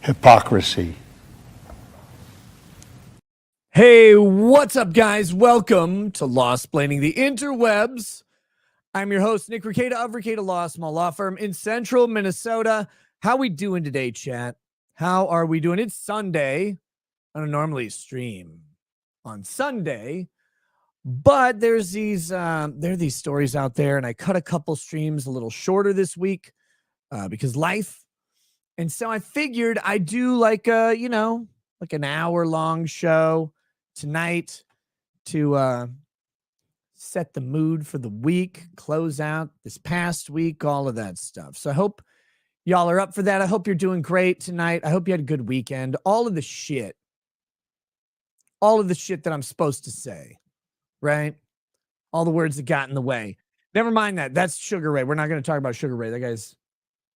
Hypocrisy. Hey, what's up, guys? Welcome to Law-Splaining the Interwebs. I'm your host, Nick Rekieta of Rekieta Law, small law firm in central Minnesota. How we doing today, chat? How are we doing? It's Sunday. I don't normally stream on Sunday, but there's these there are these stories out there, and I cut a couple streams a little shorter this week because life. And so I figured I'd do like a, like an hour-long show tonight to set the mood for the week, close out this past week, all of that stuff. So I hope y'all are up for that. I hope you're doing great tonight. I hope you had a good weekend. All of the shit that I'm supposed to say, right? All the words that got in the way. Never mind that. That's Sugar Ray. We're not going to talk about Sugar Ray. That guy's,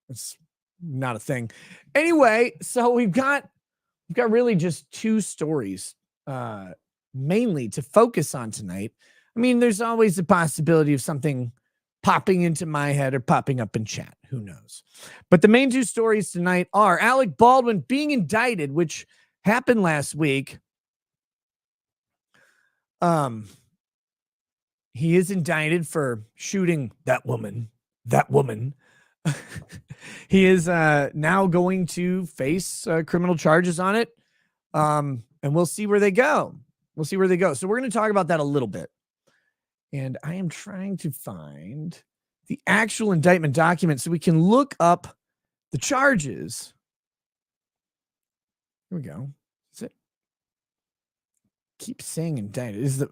it's not a thing. Anyway, so we've got really just two stories mainly to focus on tonight. I mean, there's always the possibility of something popping into my head or popping up in chat. Who knows? But the main two stories tonight are Alec Baldwin being indicted, which happened last week. He is indicted for shooting that woman. He is now going to face criminal charges on it. And we'll see where they go. So we're going to talk about that a little bit. And I am trying to find the actual indictment document so we can look up the charges. Here we go. Is it? Keep saying indicted. Is the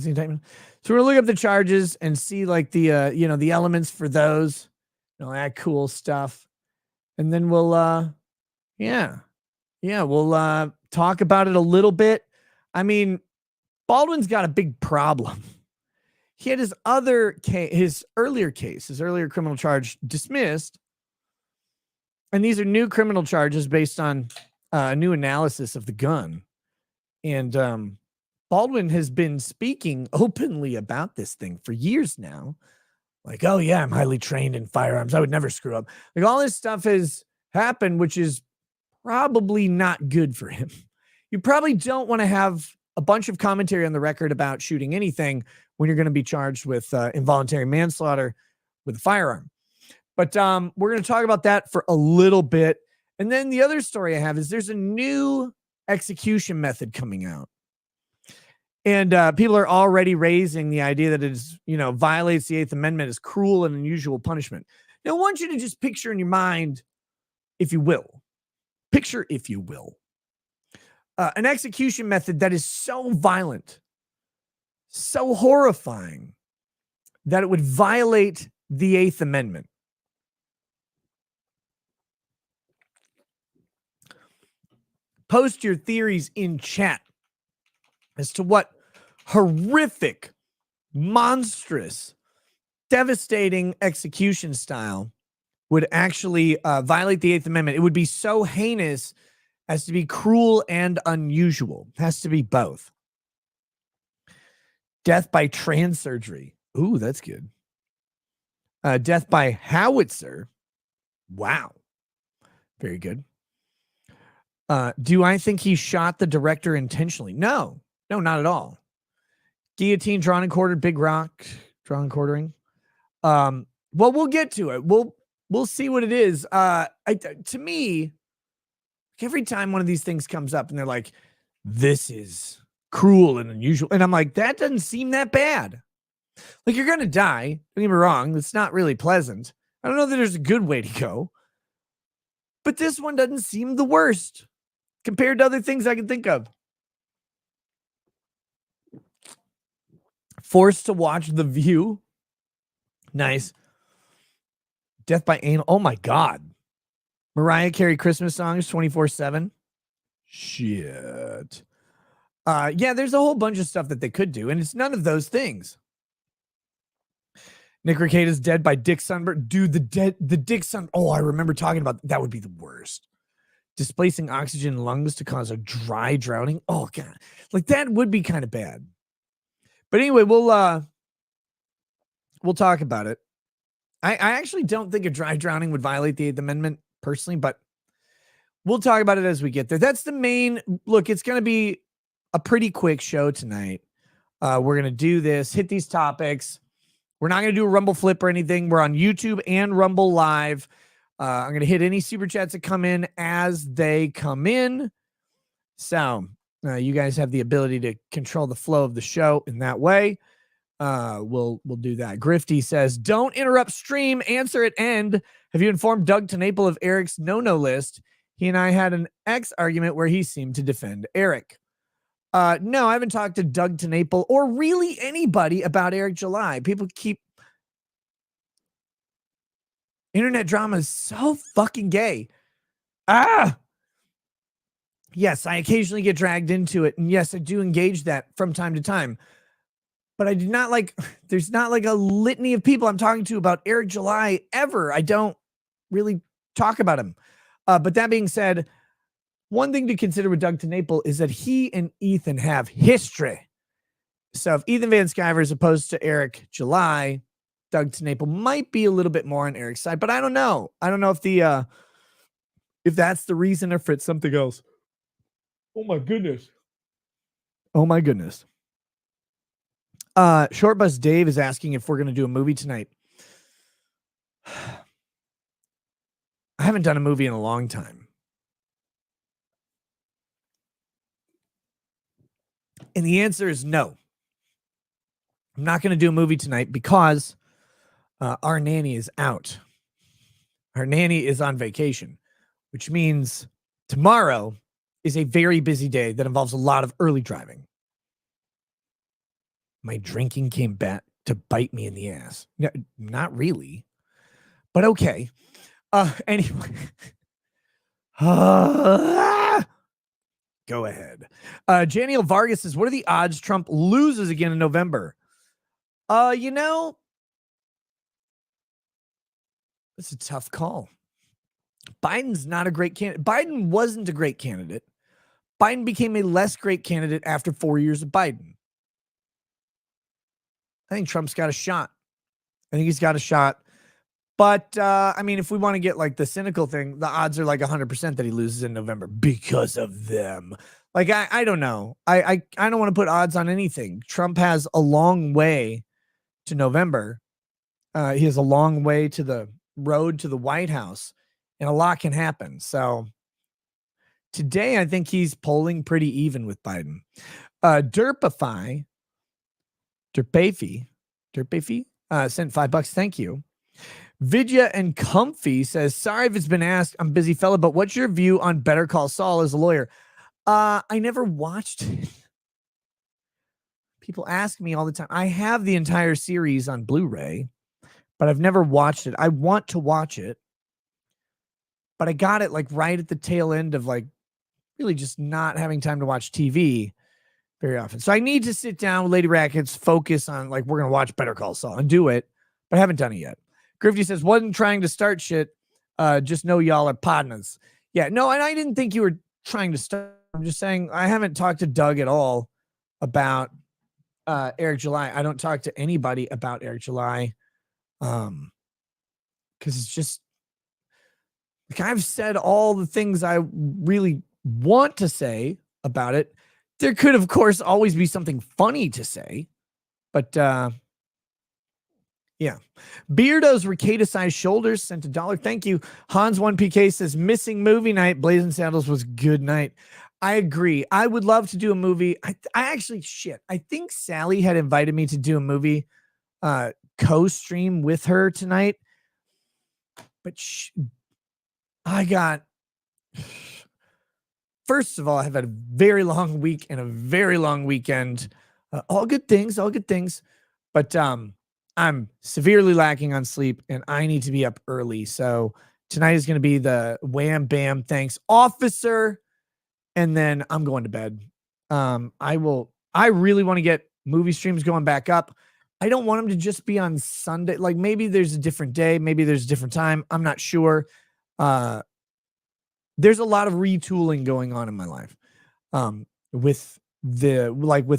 indictment? So we're gonna look up the charges and see like the the elements for those, that cool stuff. And then we'll we'll talk about it a little bit. I mean, Baldwin's got a big problem. He had his earlier criminal charge dismissed. And these are new criminal charges based on a new analysis of the gun. And Baldwin has been speaking openly about this thing for years now. Like, oh yeah, I'm highly trained in firearms. I would never screw up. Like all this stuff has happened, which is probably not good for him. You probably don't want to have a bunch of commentary on the record about shooting anything when you're going to be charged with involuntary manslaughter with a firearm. But we're going to talk about that for a little bit. And then the other story I have is there's a new execution method coming out. And people are already raising the idea that it is, violates the Eighth Amendment as cruel and unusual punishment. Now, I want you to just picture in your mind, if you will, an execution method that is so violent, so horrifying, that it would violate the Eighth Amendment. Post your theories in chat as to what horrific, monstrous, devastating execution style would actually violate the Eighth Amendment. It would be so heinous as to be cruel and unusual. It has to be both. Death by trans surgery. Ooh, that's good. Death by howitzer. Wow. Very good. Do I think he shot the director intentionally? No, not at all. Guillotine, drawn and quartered, big rock, drawn and quartering. Well, we'll get to it. We'll see what it is. To me, every time one of these things comes up and they're like, this is cruel and unusual. And I'm like, that doesn't seem that bad. Like, you're going to die. Don't get me wrong. It's not really pleasant. I don't know that there's a good way to go. But this one doesn't seem the worst compared to other things I can think of. Forced to watch The View. Nice. Death by anal. Oh, my God. Mariah Carey Christmas songs 24/7. Shit. Yeah, there's a whole bunch of stuff that they could do, and it's none of those things. Nick Rekieta's dead by dick sunburn. Dude, the dick sun. Oh, I remember talking about that. Would be the worst. Displacing oxygen in lungs to cause a dry drowning. Oh, God. Like, that would be kind of bad. But anyway, we'll We'll talk about it. I actually don't think a dry drowning would violate the 8th Amendment personally, but we'll talk about it as we get there. That's the main look. It's going to be a pretty quick show tonight. We're going to do this, hit these topics. We're not going to do a Rumble flip or anything. We're on YouTube and Rumble Live. I'm going to hit any super chats that come in as they come in. So you guys have the ability to control the flow of the show in that way. We'll do that. Grifty says, don't interrupt stream. Answer at end. Have you informed Doug TeNapel of Eric's no-no list? He and I had an X argument where he seemed to defend Eric. No, I haven't talked to Doug TeNapel or really anybody about Eric July. People keep internet drama is so fucking gay. Yes, I occasionally get dragged into it. And yes, I do engage that from time to time. But I do not there's not like a litany of people I'm talking to about Eric July ever. I don't really talk about him. But that being said, one thing to consider with Doug TeNapel is that he and Ethan have history. So if Ethan Van Sciver is opposed to Eric July, Doug TeNapel might be a little bit more on Eric's side, but I don't know. I don't know if that's the reason or if it's something else. Oh my goodness. Oh my goodness. Short Bus Dave is asking if we're going to do a movie tonight. I haven't done a movie in a long time. And the answer is no. I'm not going to do a movie tonight because our nanny is out. Our nanny is on vacation, which means tomorrow is a very busy day that involves a lot of early driving. My drinking came back to bite me in the ass. No, not really, but okay. Anyway. Go ahead. Janiel Vargas says, what are the odds Trump loses again in November? It's a tough call. Biden's not a great candidate. Biden wasn't a great candidate. Biden became a less great candidate after 4 years of Biden. I think Trump's got a shot. I think he's got a shot. But, I mean, if we want to get like the cynical thing, the odds are like 100% that he loses in November because of them. Like, I don't know. I don't want to put odds on anything. Trump has a long way to November. He has a long way to the road to the White House, and a lot can happen. So today, I think he's polling pretty even with Biden. Derpafy sent $5. Thank you. Vidya and Comfy says, sorry if it's been asked, I'm a busy fella, but what's your view on Better Call Saul as a lawyer? I never watched it. People ask me all the time. I have the entire series on Blu-ray, but I've never watched it. I want to watch it, but I got it like right at the tail end of like really just not having time to watch TV very often. So I need to sit down with Lady Rackets, focus on like, we're going to watch Better Call Saul and do it, but I haven't done it yet. Grifty says, wasn't trying to start shit. Just know y'all are partners. Yeah, no, and I didn't think you were trying to start. I'm just saying I haven't talked to Doug at all about Eric July. I don't talk to anybody about Eric July because it's just like I've said all the things I really want to say about it. There could, of course, always be something funny to say, but yeah. Beardo's Ricada-sized shoulders sent $1. Thank you. Hans1PK says, missing movie night. Blazing Saddles was good night. I agree. I would love to do a movie. I think Sally had invited me to do a movie co-stream with her tonight. But first of all, I've had a very long week and a very long weekend. All good things. But I'm severely lacking on sleep and I need to be up early. So tonight is going to be the wham, bam, thanks, officer. And then I'm going to bed. I really want to get movie streams going back up. I don't want them to just be on Sunday. Like maybe there's a different day. Maybe there's a different time. I'm not sure. There's a lot of retooling going on in my life with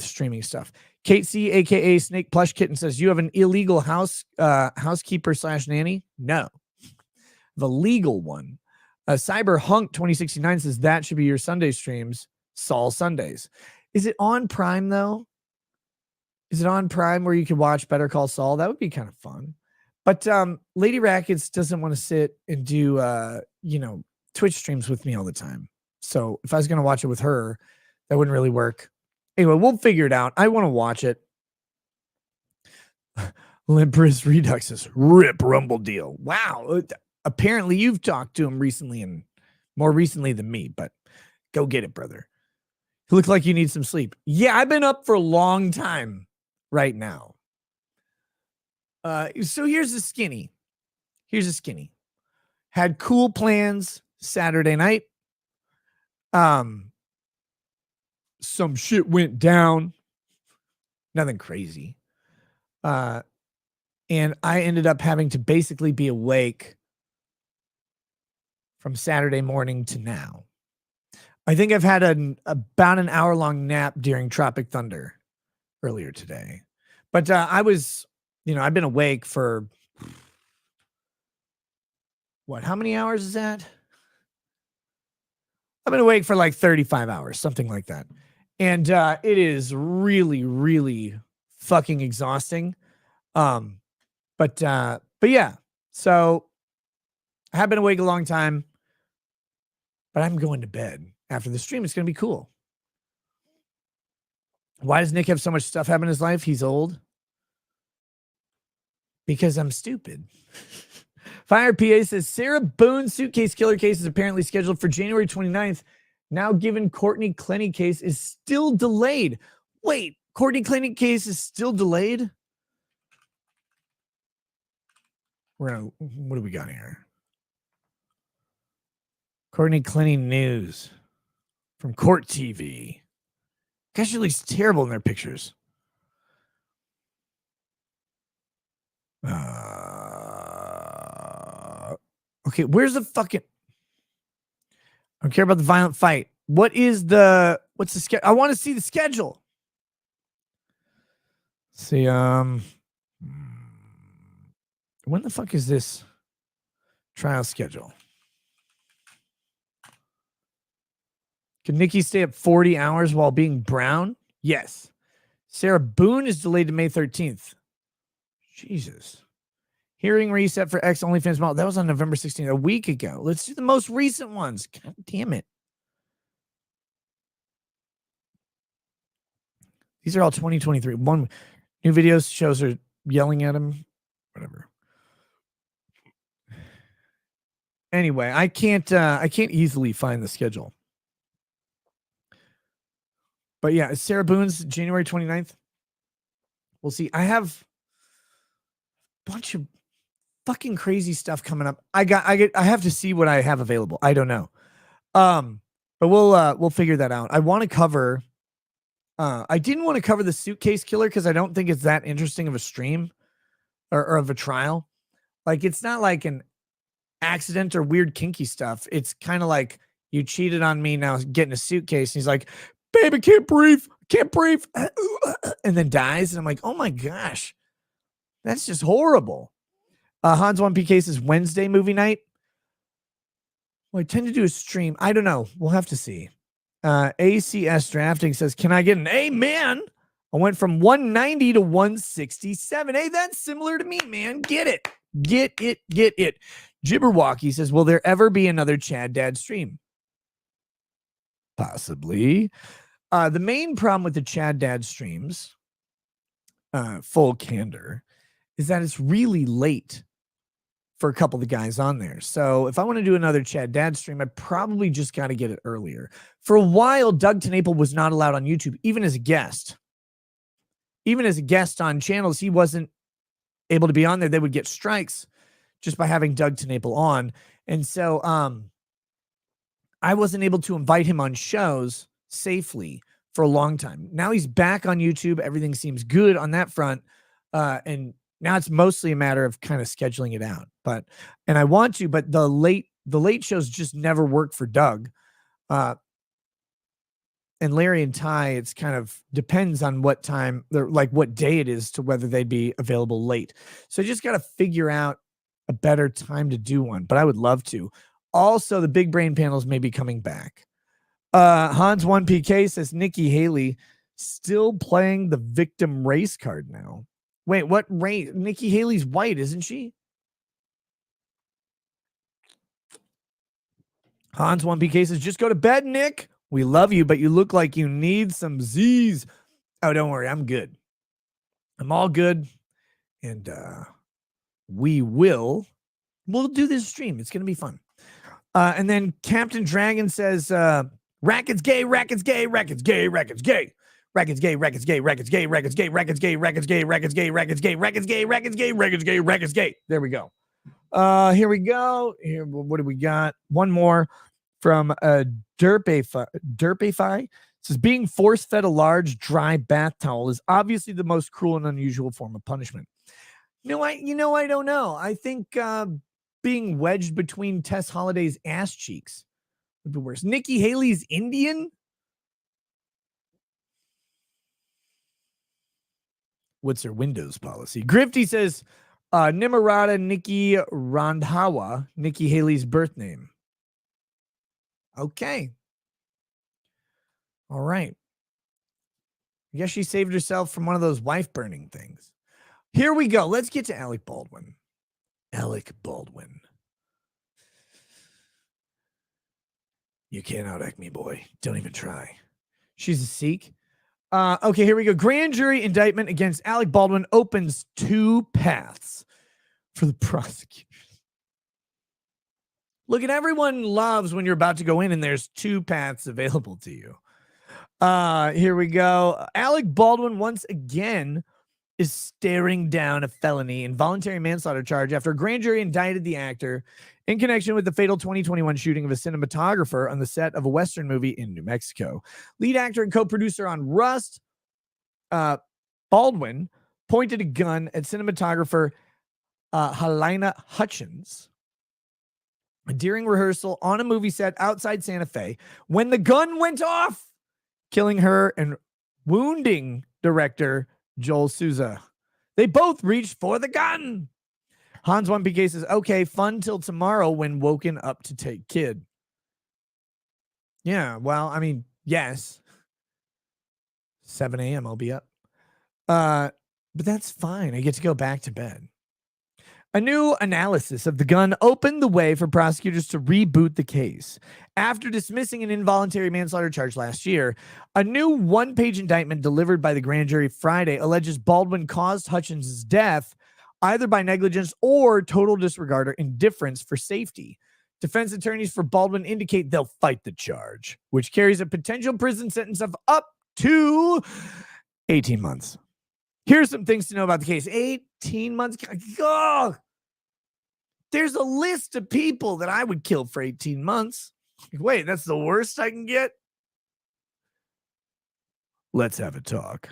streaming stuff. Kate C, aka Snake Plush Kitten, says, you have an illegal housekeeper / nanny? No. The legal one. Cyber Hunk 2069 says that should be your Sunday streams. Saul Sundays. Is it on Prime though? Is it on Prime where you can watch Better Call Saul? That would be kind of fun. But Lady Rackets doesn't want to sit and do Twitch streams with me all the time. So if I was going to watch it with her, that wouldn't really work. Anyway, we'll figure it out. I want to watch it. Limpress Redux says, rip Rumble deal. Wow. Apparently you've talked to him recently and more recently than me, but go get it, brother. You look like you need some sleep. Yeah, I've been up for a long time right now. So here's the skinny. Had cool plans Saturday night. Some shit went down. Nothing crazy. And I ended up having to basically be awake from Saturday morning to now. I think I've had about an hour-long nap during Tropic Thunder earlier today. But I was, I've been awake for, how many hours is that? I've been awake for like 35 hours, something like that. And it is really, really fucking exhausting. But yeah, so I have been awake a long time, but I'm going to bed after the stream. It's going to be cool. Why does Nick have so much stuff happen in his life? He's old. Because I'm stupid. Fire PA says, Sarah Boone's suitcase killer case is apparently scheduled for January 29th. Now given Courtney Clenny case is still delayed. Wait, Courtney Clenny case is still delayed? What do we got here? Courtney Clenny news from Court TV. Gosh, she looks terrible in their pictures. Okay, where's the fucking... I don't care about the violent fight. What's the schedule? I want to see the schedule. Let's see, when the fuck is this trial schedule? Can Nikki stay up 40 hours while being brown? Yes. Sarah Boone is delayed to May 13th. Jesus. Hearing reset for X OnlyFans model. That was on November 16th, a week ago. Let's do the most recent ones. God damn it. These are all 2023. One new videos shows her yelling at him. Whatever. Anyway, I can't easily find the schedule. But yeah, Sarah Boone's January 29th. We'll see. I have a bunch of fucking crazy stuff coming up. I have to see what I have available. I don't know. But we'll figure that out. I want to cover I didn't want to cover the suitcase killer because I don't think it's that interesting of a stream or of a trial. Like, it's not like an accident or weird kinky stuff. It's kind of like, you cheated on me, now getting a suitcase. And he's like, babe, I can't breathe, and then dies. And I'm like, oh my gosh, that's just horrible. Hans 1PK says Wednesday movie night. Well, I tend to do a stream. I don't know. We'll have to see. ACS Drafting says, can I get an amen? I went from 190 to 167. Hey, that's similar to me, man. Get it. Jibberwocky says, will there ever be another Chad Dad stream? Possibly. The main problem with the Chad Dad streams, full candor, is that it's really late for a couple of the guys on there. So if I want to do another Chad Dad stream, I probably just got to get it earlier. For a while, Doug TenNapel was not allowed on YouTube, even as a guest. Even as a guest on channels, he wasn't able to be on there. They would get strikes just by having Doug TenNapel on. And so I wasn't able to invite him on shows safely for a long time. Now he's back on YouTube. Everything seems good on that front. And now it's mostly a matter of kind of scheduling it out. And I want to, but the late shows just never work for Doug. and Larry and Ty, it's kind of depends on what time, like what day it is, to whether they'd be available late. So I just got to figure out a better time to do one, but I would love to. Also, the big brain panels may be coming back. Hans 1PK says Nikki Haley still playing the victim race card now. Wait, what race? Nikki Haley's white, isn't she? Hans 1PK says, just go to bed, Nick. We love you, but you look like you need some Z's. Oh, don't worry. I'm good. I'm all good. And we'll do this stream. It's going to be fun. And then Captain Dragon says, Racket's gay, Racket's gay, Racket's gay, Racket's gay. Racket's gay, Racket's gay, Racket's gay, Racket's gay, Racket's gay, Racket's gay, Racket's gay, Racket's gay, Racket's gay, Racket's gay, Racket's gay, Racket's gay. There we go. Here we go. Here, what do we got? One more from Derpify. It says, being force-fed a large, dry bath towel is obviously the most cruel and unusual form of punishment. I don't know. I think being wedged between Tess Holliday's ass cheeks would be worse. Nikki Haley's Indian? What's her Windows policy? Grifty says, Nimarata Nikki Randhawa, Nikki Haley's birth name. Okay. All right. I guess she saved herself from one of those wife burning things. Here we go. Let's get to Alec Baldwin. Alec Baldwin. You can't out-act me, boy. Don't even try. She's a Sikh. Okay, here we go. Grand jury indictment against Alec Baldwin opens 2 paths for the prosecutors. Look, at everyone loves when you're about to go in and there's 2 paths available to you. Here we go. Alec Baldwin once again is staring down a felony involuntary manslaughter charge after a grand jury indicted the actor in connection with the fatal 2021 shooting of a cinematographer on the set of a Western movie in New Mexico. Lead actor and co-producer on Rust, Baldwin pointed a gun at cinematographer Helena Hutchins during rehearsal on a movie set outside Santa Fe when the gun went off, killing her and wounding director Joel Souza. They both reached for the gun. Hans 1PK says, okay, fun till tomorrow when woken up to take kid. Yeah, well, I mean, yes. 7 a.m. I'll be up. But that's fine. I get to go back to bed. A new analysis of the gun opened the way for prosecutors to reboot the case. After dismissing an involuntary manslaughter charge last year, a new 1-page indictment delivered by the grand jury Friday alleges Baldwin caused Hutchins' death either by negligence or total disregard or indifference for safety. Defense attorneys for Baldwin indicate they'll fight the charge, which carries a potential prison sentence of up to 18 months. Here's some things to know about the case. 18 months. Oh, there's a list of people that I would kill for 18 months. Wait, that's the worst I can get? Let's have a talk.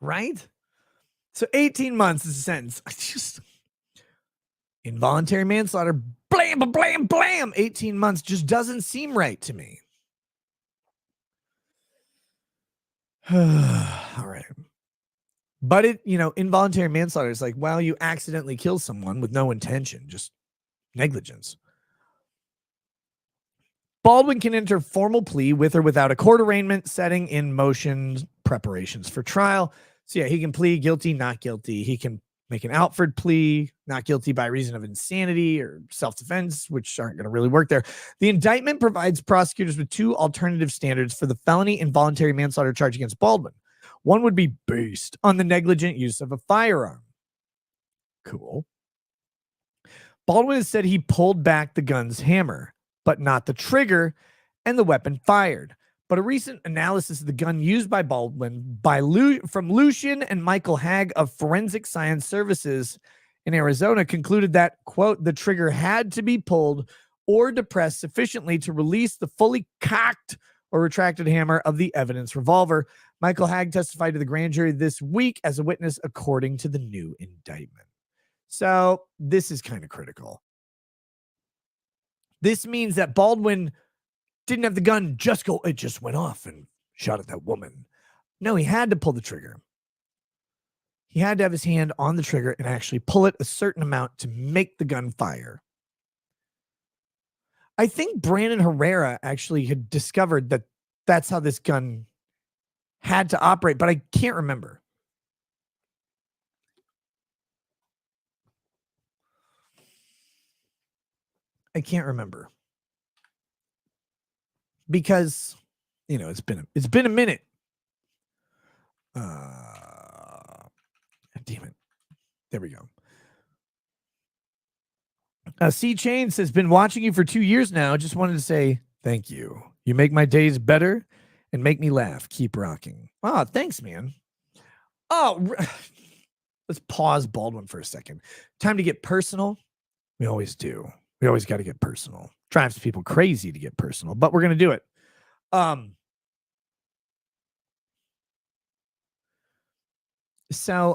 Right? So 18 months is a sentence. Just involuntary manslaughter, blam, blam, blam. 18 months just doesn't seem right to me. All right. But involuntary manslaughter is like, well, you accidentally kill someone with no intention, just negligence. Baldwin can enter formal plea with or without a court arraignment, setting in motion preparations for trial. So yeah, he can plead guilty, not guilty. He can make an Outford plea, not guilty by reason of insanity or self-defense, which aren't going to really work there. The indictment provides prosecutors with 2 alternative standards for the felony involuntary manslaughter charge against Baldwin. One would be based on the negligent use of a firearm. Cool. Baldwin has said he pulled back the gun's hammer, but not the trigger, and the weapon fired. But a recent analysis of the gun used by Baldwin from Lucian and Michael Hagg of Forensic Science Services in Arizona concluded that, quote, the trigger had to be pulled or depressed sufficiently to release the fully cocked or retracted hammer of the evidence revolver. Michael Hagg testified to the grand jury this week as a witness according to the new indictment. So this is kind of critical. This means that Baldwin didn't have the gun it just went off and shot at that woman. No, he had to pull the trigger. He had to have his hand on the trigger and actually pull it a certain amount to make the gun fire. I think Brandon Herrera actually had discovered that that's how this gun had to operate, but I can't remember. I can't remember. Because, you know, it's been a minute. Damn it. There we go. C Chains has been watching you for 2 years now. Just wanted to say thank you. You make my days better and make me laugh. Keep rocking. Oh, thanks, man. Oh, let's pause Baldwin for a second. Time to get personal. We always do. We always got to get personal. Drives people crazy to get personal, but we're going to do it. So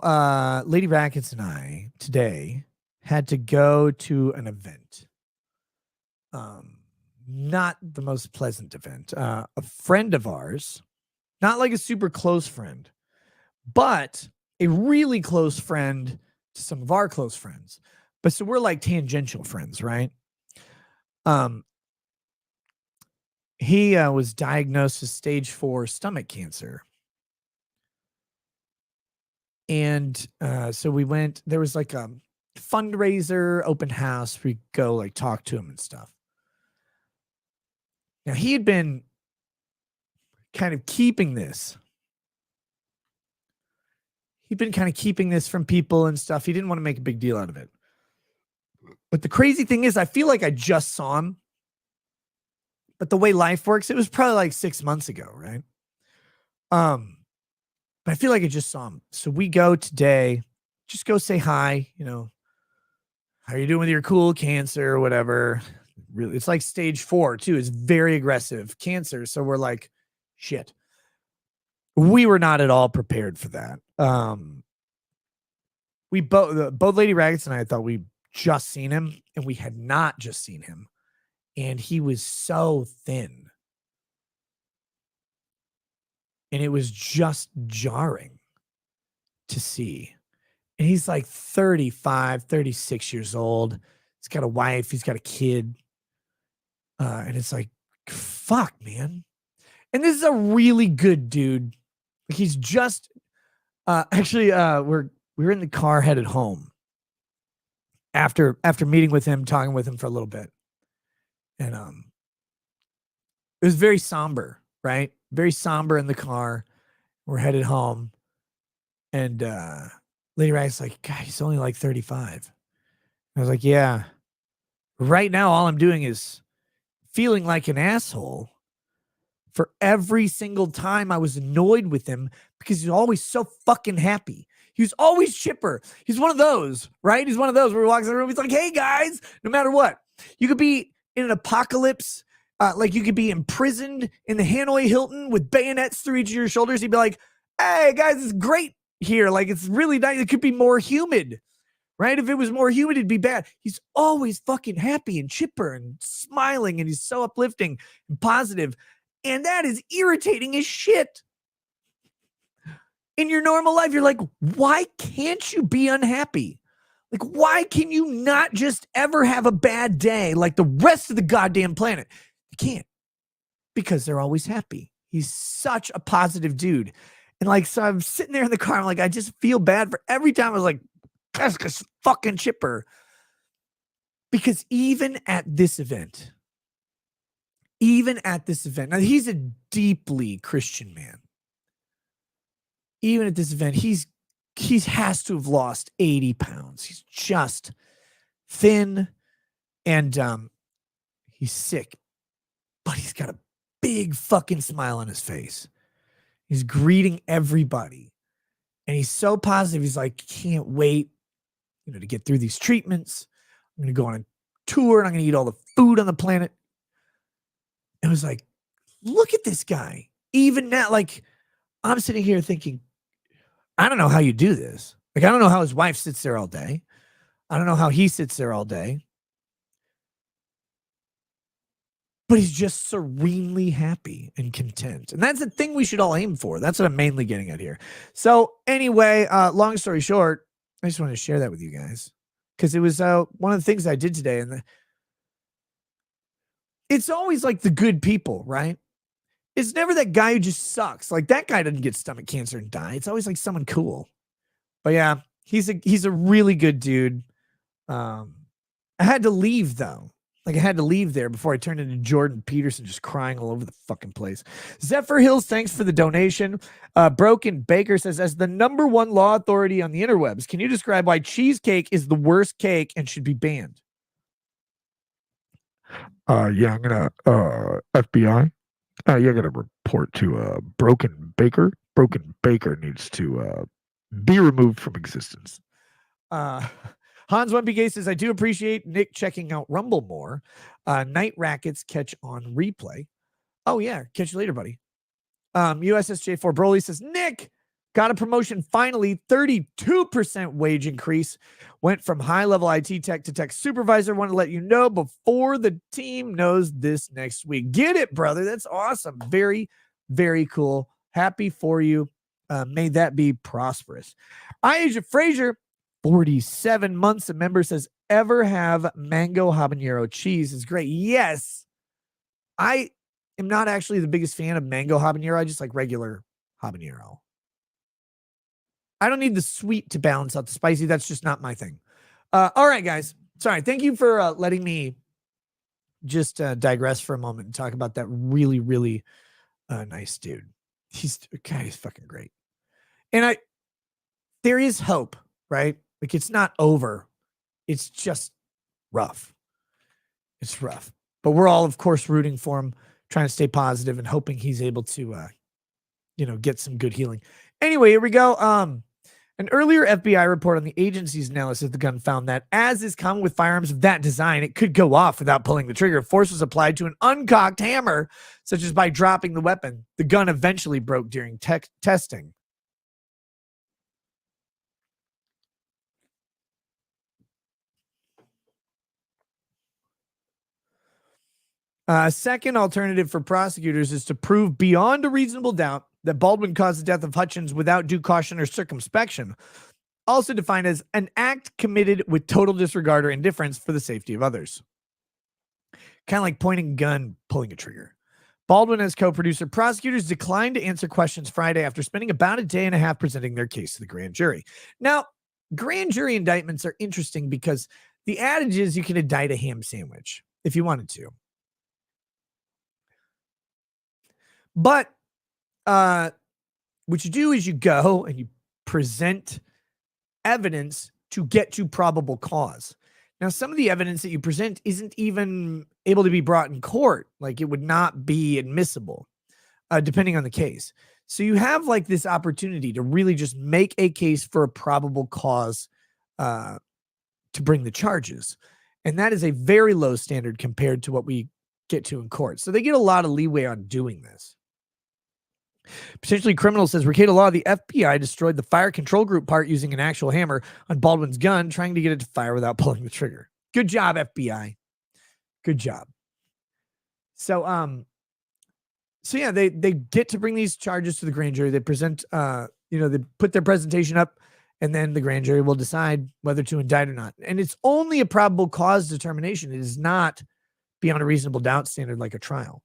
Lady Rackets and I today had to go to an event. Not the most pleasant event. A friend of ours, not like a super close friend, but a really close friend to some of our close friends. But so we're like tangential friends, right? He was diagnosed with stage 4 stomach cancer. And so we went, there was like a fundraiser, open house. We go like talk to him and stuff. Now he had been kind of keeping this. He'd been kind of keeping this from people and stuff. He didn't want to make a big deal out of it. But the crazy thing is, I feel like I just saw him. But the way life works, it was probably like 6 months ago, right? But I feel like I just saw him. So we go today, just go say hi, you know, how are you doing with your cool cancer or whatever? Really, it's like stage 4 too. It's very aggressive cancer. So we're like, shit. We were not at all prepared for that. We both Lady Raggets and I thought we just seen him, and we had not just seen him. And he was so thin. And it was just jarring to see. And he's like 35, 36 years old. He's got a wife. He's got a kid. And it's like, fuck, man. And this is a really good dude. He's just actually we were in the car headed home after meeting with him, talking with him for a little bit. And it was very somber, right? Very somber in the car. We're headed home. And Lady Rag's like, God, he's only like 35. I was like, yeah. Right now, all I'm doing is feeling like an asshole for every single time I was annoyed with him because he's always so fucking happy. He was always chipper. He's one of those, right? He's one of those where he walks in the room. He's like, hey, guys, no matter what. You could be in an apocalypse. Like you could be imprisoned in the Hanoi Hilton with bayonets through each of your shoulders. He'd be like, hey, guys, it's great here. Like, it's really nice. It could be more humid, right? If it was more humid, it'd be bad. He's always fucking happy and chipper and smiling, and he's so uplifting and positive. And that is irritating as shit. In your normal life, you're like, why can't you be unhappy? Like, why can you not just ever have a bad day like the rest of the goddamn planet? You can't, because they're always happy. He's such a positive dude. And like, so I'm sitting there in the car. I'm like, I just feel bad for every time I was like, Jessica's fucking chipper. Because even at this event, now he's a deeply Christian man. Even at this event, he has to have lost 80 pounds. He's just thin and he's sick, but he's got a big fucking smile on his face. He's greeting everybody, and he's so positive. He's like, can't wait, to get through these treatments. I'm going to go on a tour, and I'm going to eat all the food on the planet. It was like, look at this guy. Even now, like, I'm sitting here thinking, I don't know how you do this. Like, I don't know how his wife sits there all day. I don't know how he sits there all day. but he's just serenely happy and content. And that's the thing we should all aim for. That's what I'm mainly getting at here. So anyway, long story short, I just wanted to share that with you guys because it was one of the things I did today. And it's always like the good people, right? It's never that guy who just sucks. Like that guy doesn't get stomach cancer and die. It's always like someone cool. But yeah, he's a really good dude. I had to leave though. Like I had to leave there before I turned into Jordan Peterson, just crying all over the fucking place. Zephyr Hills, thanks for the donation. Broken Baker says, as the #1 law authority on the interwebs, can you describe why cheesecake is the worst cake and should be banned? Yeah, I'm gonna FBI. You're gonna report to Broken Baker. Broken Baker needs to be removed from existence. Hans 1PK says, I do appreciate Nick checking out Rumble more. Night Rackets catch on replay. Oh, yeah. Catch you later, buddy. USSJ4 Broly says, Nick got a promotion finally. 32% wage increase. Went from high-level IT tech to tech supervisor. Want to let you know before the team knows this next week. Get it, brother. That's awesome. Very, very cool. Happy for you. May that be prosperous. Asia Frazier, 47 months, a member says, ever have mango habanero cheese? Is great. Yes. I am not actually the biggest fan of mango habanero. I just like regular habanero. I don't need the sweet to balance out the spicy. That's just not my thing. All right, guys. Sorry. Thank you for letting me just digress for a moment and talk about that really, really nice dude. He's fucking great. And there is hope, right? Like it's not over. It's just rough. It's rough. But we're all, of course, rooting for him, trying to stay positive and hoping he's able to, get some good healing. Anyway, here we go. An earlier FBI report on the agency's analysis of the gun found that, as is common with firearms of that design, it could go off without pulling the trigger. Force was applied to an uncocked hammer, such as by dropping the weapon. The gun eventually broke during testing. A second alternative for prosecutors is to prove beyond a reasonable doubt that Baldwin caused the death of Hutchins without due caution or circumspection, also defined as an act committed with total disregard or indifference for the safety of others. Kind of like pointing a gun, pulling a trigger. Baldwin, as co-producer, prosecutors declined to answer questions Friday after spending about a day and a half presenting their case to the grand jury. Now, grand jury indictments are interesting because the adage is you can indict a ham sandwich if you wanted to. But what you do is you go and you present evidence to get to probable cause. Now, some of the evidence that you present isn't even able to be brought in court. Like it would not be admissible, depending on the case. So you have like this opportunity to really just make a case for a probable cause to bring the charges. And that is a very low standard compared to what we get to in court. So they get a lot of leeway on doing this. Potentially criminal says, Recato Law, the FBI destroyed the fire control group part using an actual hammer on Baldwin's gun, trying to get it to fire without pulling the trigger. Good job, FBI. Good job. So yeah, they get to bring these charges to the grand jury. They present, they put their presentation up, and then the grand jury will decide whether to indict or not. And it's only a probable cause determination. It is not beyond a reasonable doubt standard like a trial.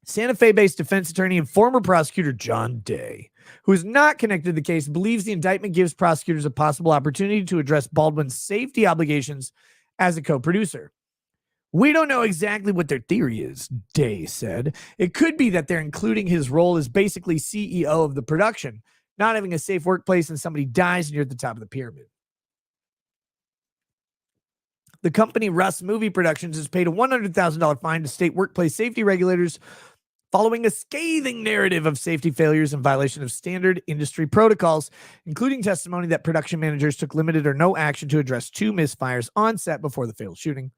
Santa Fe-based defense attorney and former prosecutor John Day, who is not connected to the case, believes the indictment gives prosecutors a possible opportunity to address Baldwin's safety obligations as a co-producer. We don't know exactly what their theory is, Day said. It could be that they're including his role as basically CEO of the production, not having a safe workplace and somebody dies and you're at the top of the pyramid. The company Russ Movie Productions has paid a $100,000 fine to state workplace safety regulators following a scathing narrative of safety failures and violation of standard industry protocols, including testimony that production managers took limited or no action to address 2 misfires on set before the failed shooting.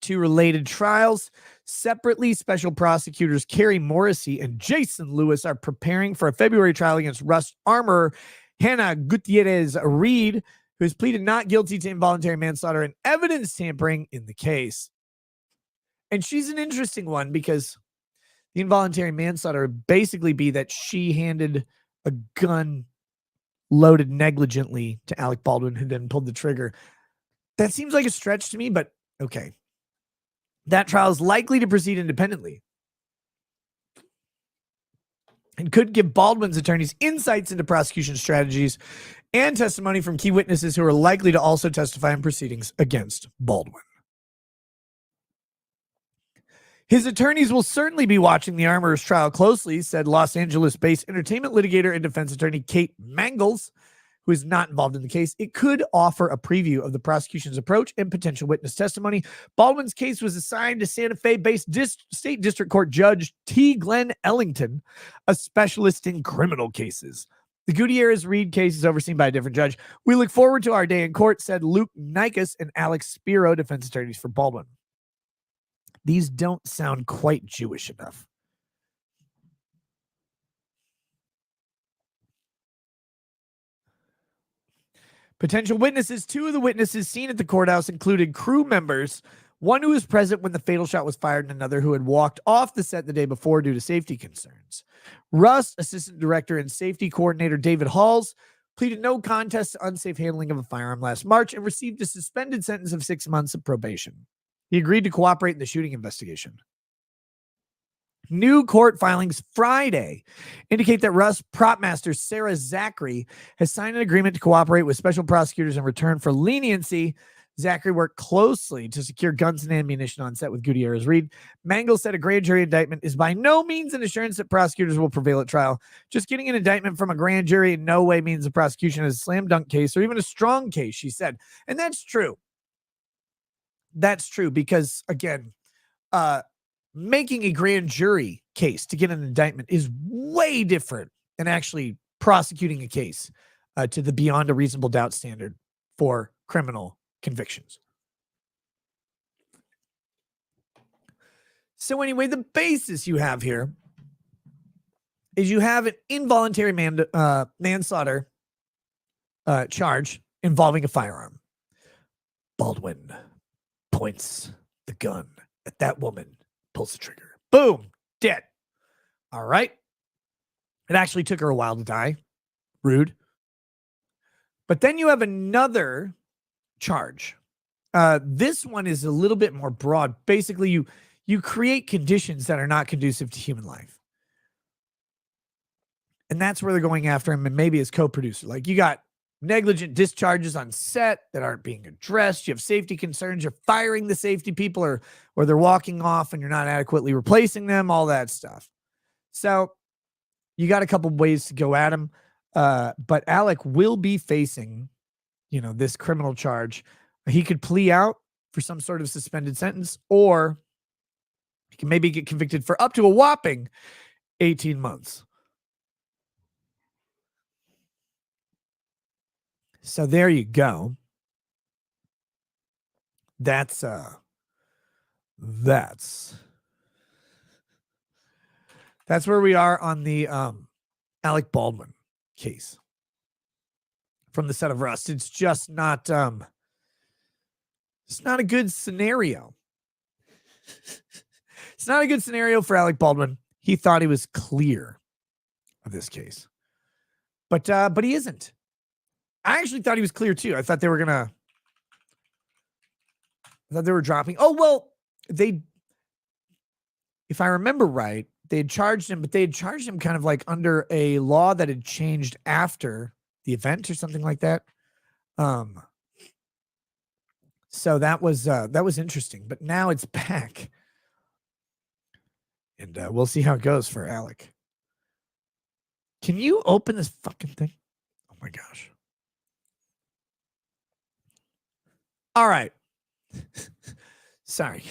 2 related trials. Separately, special prosecutors Carrie Morrissey and Jason Lewis are preparing for a February trial against Russ armorer Hannah Gutierrez Reed, who has pleaded not guilty to involuntary manslaughter and evidence tampering in the case. And she's an interesting one because the involuntary manslaughter would basically be that she handed a gun loaded negligently to Alec Baldwin, who then pulled the trigger. That seems like a stretch to me, but okay. That trial is likely to proceed independently and could give Baldwin's attorneys insights into prosecution strategies and testimony from key witnesses who are likely to also testify in proceedings against Baldwin. His attorneys will certainly be watching the Armorer's trial closely, said Los Angeles-based entertainment litigator and defense attorney Kate Mangles, who is not involved in the case. It could offer a preview of the prosecution's approach and potential witness testimony. Baldwin's case was assigned to Santa Fe-based state district court judge T. Glenn Ellington, a specialist in criminal cases. The Gutierrez-Reed case is overseen by a different judge. We look forward to our day in court, said Luke Nikas and Alex Spiro, defense attorneys for Baldwin. These don't sound quite Jewish enough. Potential witnesses. Two of the witnesses seen at the courthouse included crew members, one who was present when the fatal shot was fired and another who had walked off the set the day before due to safety concerns. Rust, assistant director and safety coordinator David Halls, pleaded no contest to unsafe handling of a firearm last March and received a suspended sentence of 6 months of probation. He agreed to cooperate in the shooting investigation. New court filings Friday indicate that Rust prop master Sarah Zachary has signed an agreement to cooperate with special prosecutors in return for leniency. Zachary worked closely to secure guns and ammunition on set with Gutierrez-Reed. Mangle said a grand jury indictment is by no means an assurance that prosecutors will prevail at trial. Just getting an indictment from a grand jury in no way means the prosecution is a slam dunk case or even a strong case, she said. And that's true. That's true because, again, making a grand jury case to get an indictment is way different than actually prosecuting a case to the beyond a reasonable doubt standard for criminal convictions. So anyway, the basis you have here is you have an involuntary manslaughter charge involving a firearm. Baldwin points the gun at that woman, pulls the trigger. Boom, dead. All right. It actually took her a while to die. Rude. But then you have another charge. This one is a little bit more broad. Basically, you create conditions that are not conducive to human life. And that's where they're going after him and maybe his co-producer. Like, you got negligent discharges on set that aren't being addressed. You have safety concerns. You're firing the safety people or they're walking off and you're not adequately replacing them, all that stuff. So you got a couple ways to go at him. But Alec will be facing, this criminal charge. He could plea out for some sort of suspended sentence, or he can maybe get convicted for up to a whopping 18 months. So there you go. That's where we are on the Alec Baldwin case from the set of Rust. It's just not it's not a good scenario. It's not a good scenario for Alec Baldwin. He thought he was clear of this case. But he isn't. I actually thought he was clear too. I thought they were dropping. Oh, well, if I remember right, they had charged him, but they had charged him kind of like under a law that had changed after the event or something like that. So that was interesting, but now it's back. And we'll see how it goes for Alec. Can you open this fucking thing? Oh my gosh. All right. Sorry.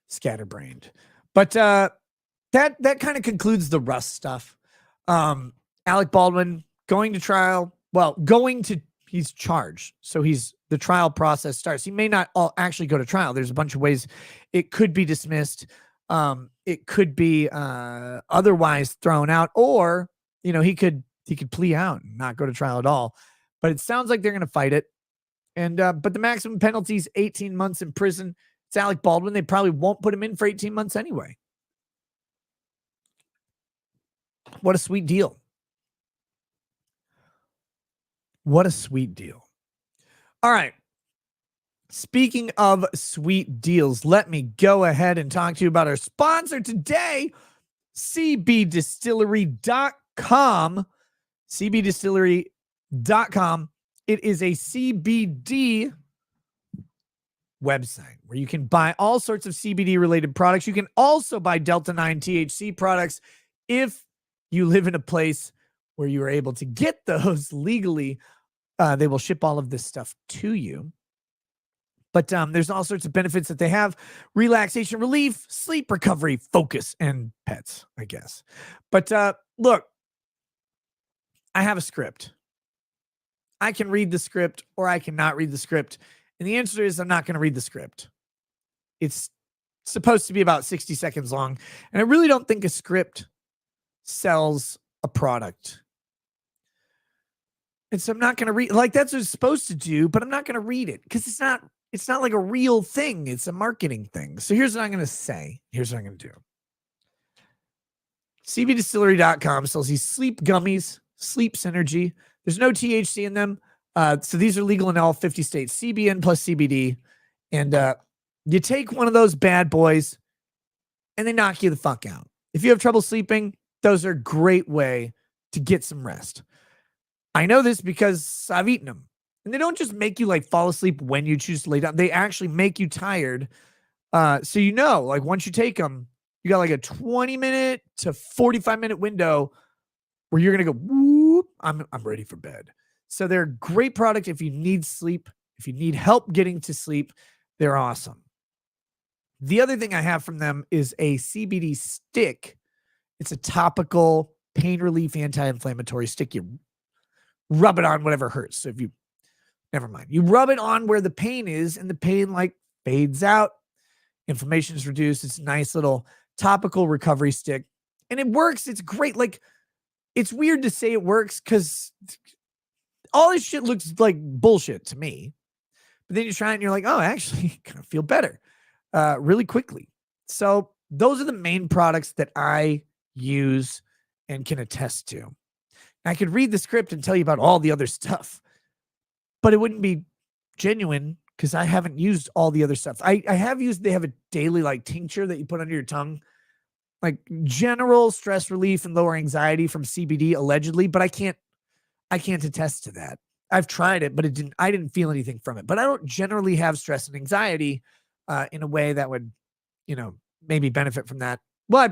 Scatterbrained. But that kind of concludes the Rust stuff. Alec Baldwin going to trial. Well, he's charged. So the trial process starts. He may not actually go to trial. There's a bunch of ways it could be dismissed. It could be otherwise thrown out, or he could plea out and not go to trial at all. But it sounds like they're going to fight it. And but the maximum penalty is 18 months in prison. It's It's Alec Baldwin. They probably won't put him in for 18 months anyway. What a sweet deal. What a sweet deal. All right. Speaking of sweet deals, let me go ahead and talk to you about our sponsor today, cbdistillery.com. cbdistillery.com. It is a CBD website where you can buy all sorts of CBD related products. You can also buy Delta 9 THC products if you live in a place where you are able to get those legally. They will ship all of this stuff to you. But there's all sorts of benefits that they have: relaxation, relief, sleep recovery, focus, and pets, I guess. But look, I have a script. I can read the script or I cannot read the script. And the answer is I'm not going to read the script. It's supposed to be about 60 seconds long. And I really don't think a script sells a product. And so I'm not going to read, like, that's what it's supposed to do, but I'm not going to read it because it's not like a real thing. It's a marketing thing. So here's what I'm going to say. Here's what I'm going to do. cbdistillery.com sells these sleep gummies, Sleep Synergy. There's no THC in them. So these are legal in all 50 states, CBN plus CBD. And you take one of those bad boys and they knock you the fuck out. If you have trouble sleeping, those are a great way to get some rest. I know this because I've eaten them. And they don't just make you like fall asleep when you choose to lay down. They actually make you tired. So you know, like once you take them, you got like a 20-minute to 45-minute window where you're going to go, whoop, I'm ready for bed. So they're a great product if you need sleep, if you need help getting to sleep. They're awesome. The other thing I have from them is a CBD stick. It's a topical pain relief anti-inflammatory stick. You rub it on whatever hurts. So if you, never mind, you rub it on where the pain is and the pain like fades out. Inflammation is reduced. It's a nice little topical recovery stick and it works. It's great. Like, it's weird to say it works because all this shit looks like bullshit to me. But then you try it and you're like, oh, actually, kind of feel better really quickly. So those are the main products that I use and can attest to. I could read the script and tell you about all the other stuff, but it wouldn't be genuine because I haven't used all the other stuff. I have used, they have a daily like tincture that you put under your tongue, like general stress relief and lower anxiety from CBD allegedly, but I can't attest to that. I've tried it, but I didn't feel anything from it. But I don't generally have stress and anxiety in a way that would, maybe benefit from that. Well, I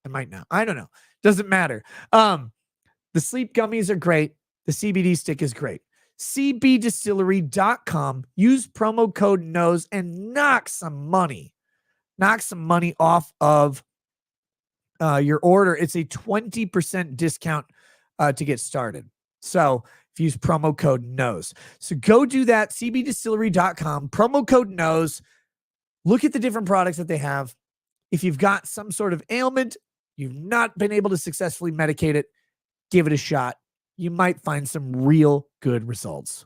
might now. I don't know. Doesn't matter. The sleep gummies are great. The CBD stick is great. cbdistillery.com. Use promo code NOSE and knock some money off of your order. It's a 20% discount to get started. So if you use promo code NOSE. So go do that, cbdistillery.com, promo code NOSE. Look at the different products that they have. If you've got some sort of ailment, you've not been able to successfully medicate it, give it a shot. You might find some real good results.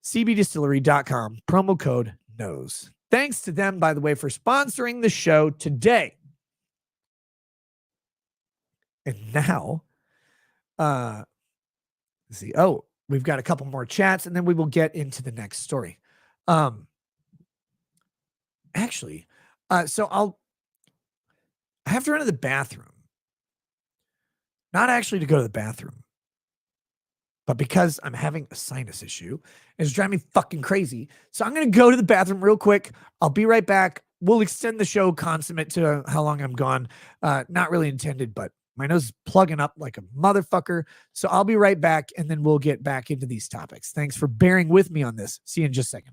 cbdistillery.com, promo code NOSE. Thanks to them, by the way, for sponsoring the show today. And now, let's see. Oh, we've got a couple more chats, and then we will get into the next story. Actually, so I have to run to the bathroom. Not actually to go to the bathroom, but because I'm having a sinus issue and it's driving me fucking crazy. So I'm going to go to the bathroom real quick. I'll be right back. We'll extend the show consummate to how long I'm gone. Not really intended, but my nose is plugging up like a motherfucker. So I'll be right back and then we'll get back into these topics. Thanks for bearing with me on this. See you in just a second.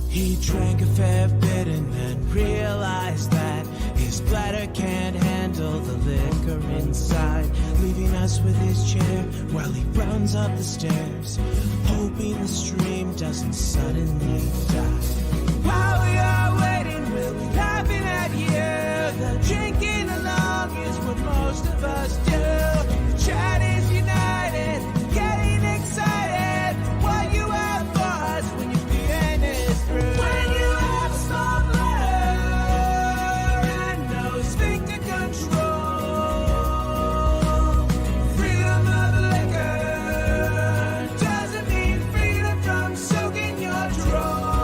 He drank a fair bit and then realized that he His bladder can't handle the liquor inside, leaving us with his chair while he runs up the stairs, hoping the stream doesn't suddenly die. While we are waiting, we'll be laughing at you. The drinking along is what most of us do. The chat is united, getting excited. What you have for us when your feeling is through. When you have a small bladder and no sphincter control, freedom of liquor doesn't mean freedom from soaking your drawers.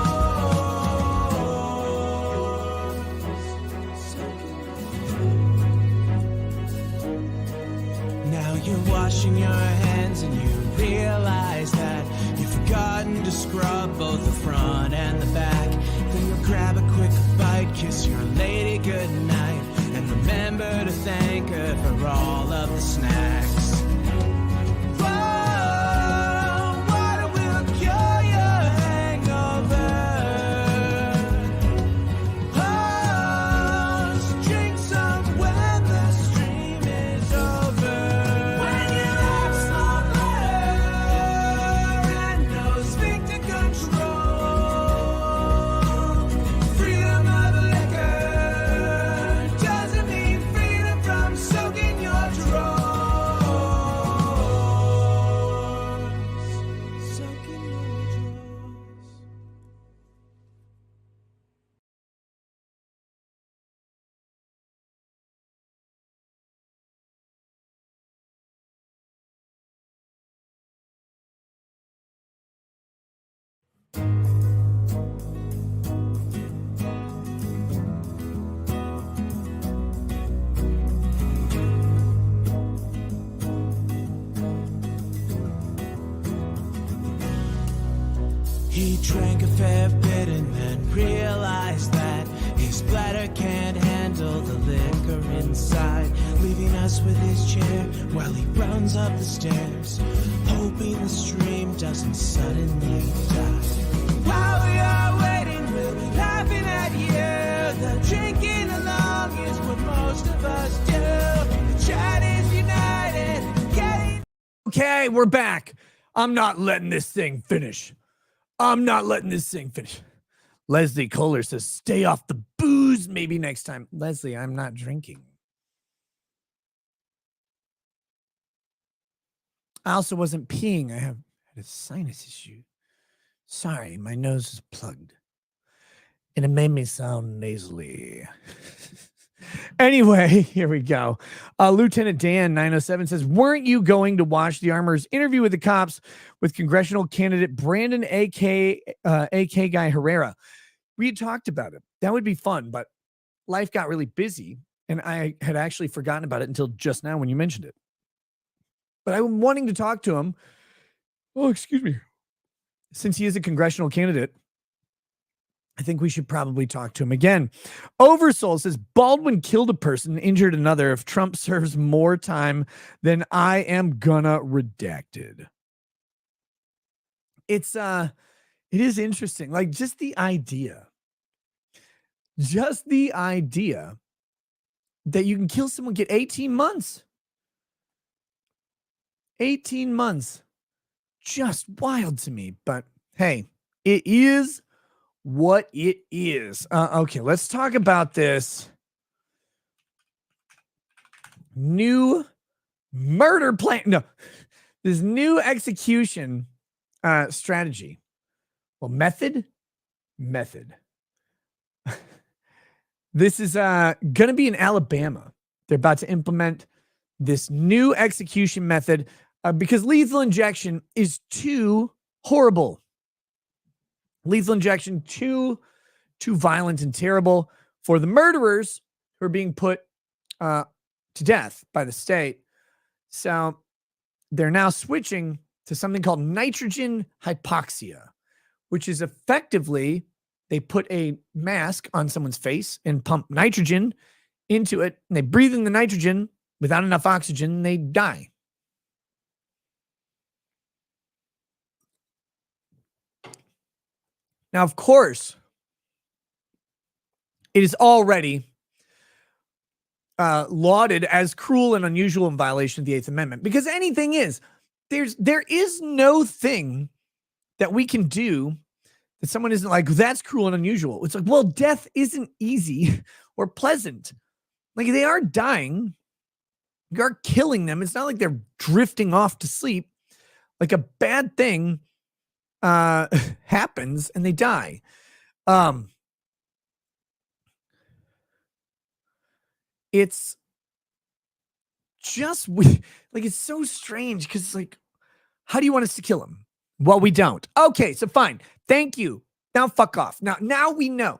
Now you're washing your hands and you realize that you've forgotten to scrub both the front and the back. Then you'll grab a quick bite, kiss your lady goodnight, and remember to thank her for all of the snacks. Whoa, water will cure your hangover. Oh, so drink some when the stream is over. When you have small bladder and no sphincter control, freedom of liquor doesn't mean freedom from soaking your drawers. Soaking your drawers. He drank a fair bit and then realized that his bladder can't handle the liquor inside, leaving us with his chair while he runs up the stairs, hoping the stream doesn't suddenly die. While we are waiting, we'll be laughing at you. The drinking along is what most of us do. The chat is united, getting... Okay, we're back. I'm not letting this thing finish. Leslie Kohler says, stay off the booze maybe next time. Leslie, I'm not drinking. I also wasn't peeing. I had a sinus issue. Sorry, my nose is plugged. And it made me sound nasally. Anyway, here we go. Lieutenant Dan 907 says, weren't you going to watch the Armor's interview with the cops with congressional candidate Brandon AK Guy Herrera? We had talked about it. That would be fun, but life got really busy, and I had actually forgotten about it until just now when you mentioned it. But I'm wanting to talk to him. Oh, excuse me. Since he is a congressional candidate, I think we should probably talk to him again. Oversoul says Baldwin killed a person, injured another. If Trump serves more time than I am gonna redacted. It is interesting. Like just the idea that you can kill someone, get 18 months. 18 months. Just wild to me. But hey, it is what it is. Okay, let's talk about this new murder plan. No, this new execution strategy. Well, method. This is going to be in Alabama. They're about to implement this new execution method because lethal injection is too horrible. Lethal injection too violent and terrible for the murderers who are being put to death by the state. So they're now switching to something called nitrogen hypoxia, which is effectively they put a mask on someone's face and pump nitrogen into it, and they breathe in the nitrogen without enough oxygen, and they die. Now, of course, it is already lauded as cruel and unusual in violation of the 8th Amendment. Because anything is, there is no thing that we can do that someone isn't like, that's cruel and unusual. It's like, well, death isn't easy or pleasant. Like, they are dying. You are killing them. It's not like they're drifting off to sleep. Like, a bad thing happens and they die. It's just like, it's so strange because it's like, how do you want us to kill him? Well, we don't. Okay, so fine. Thank you. Now fuck off. Now we know.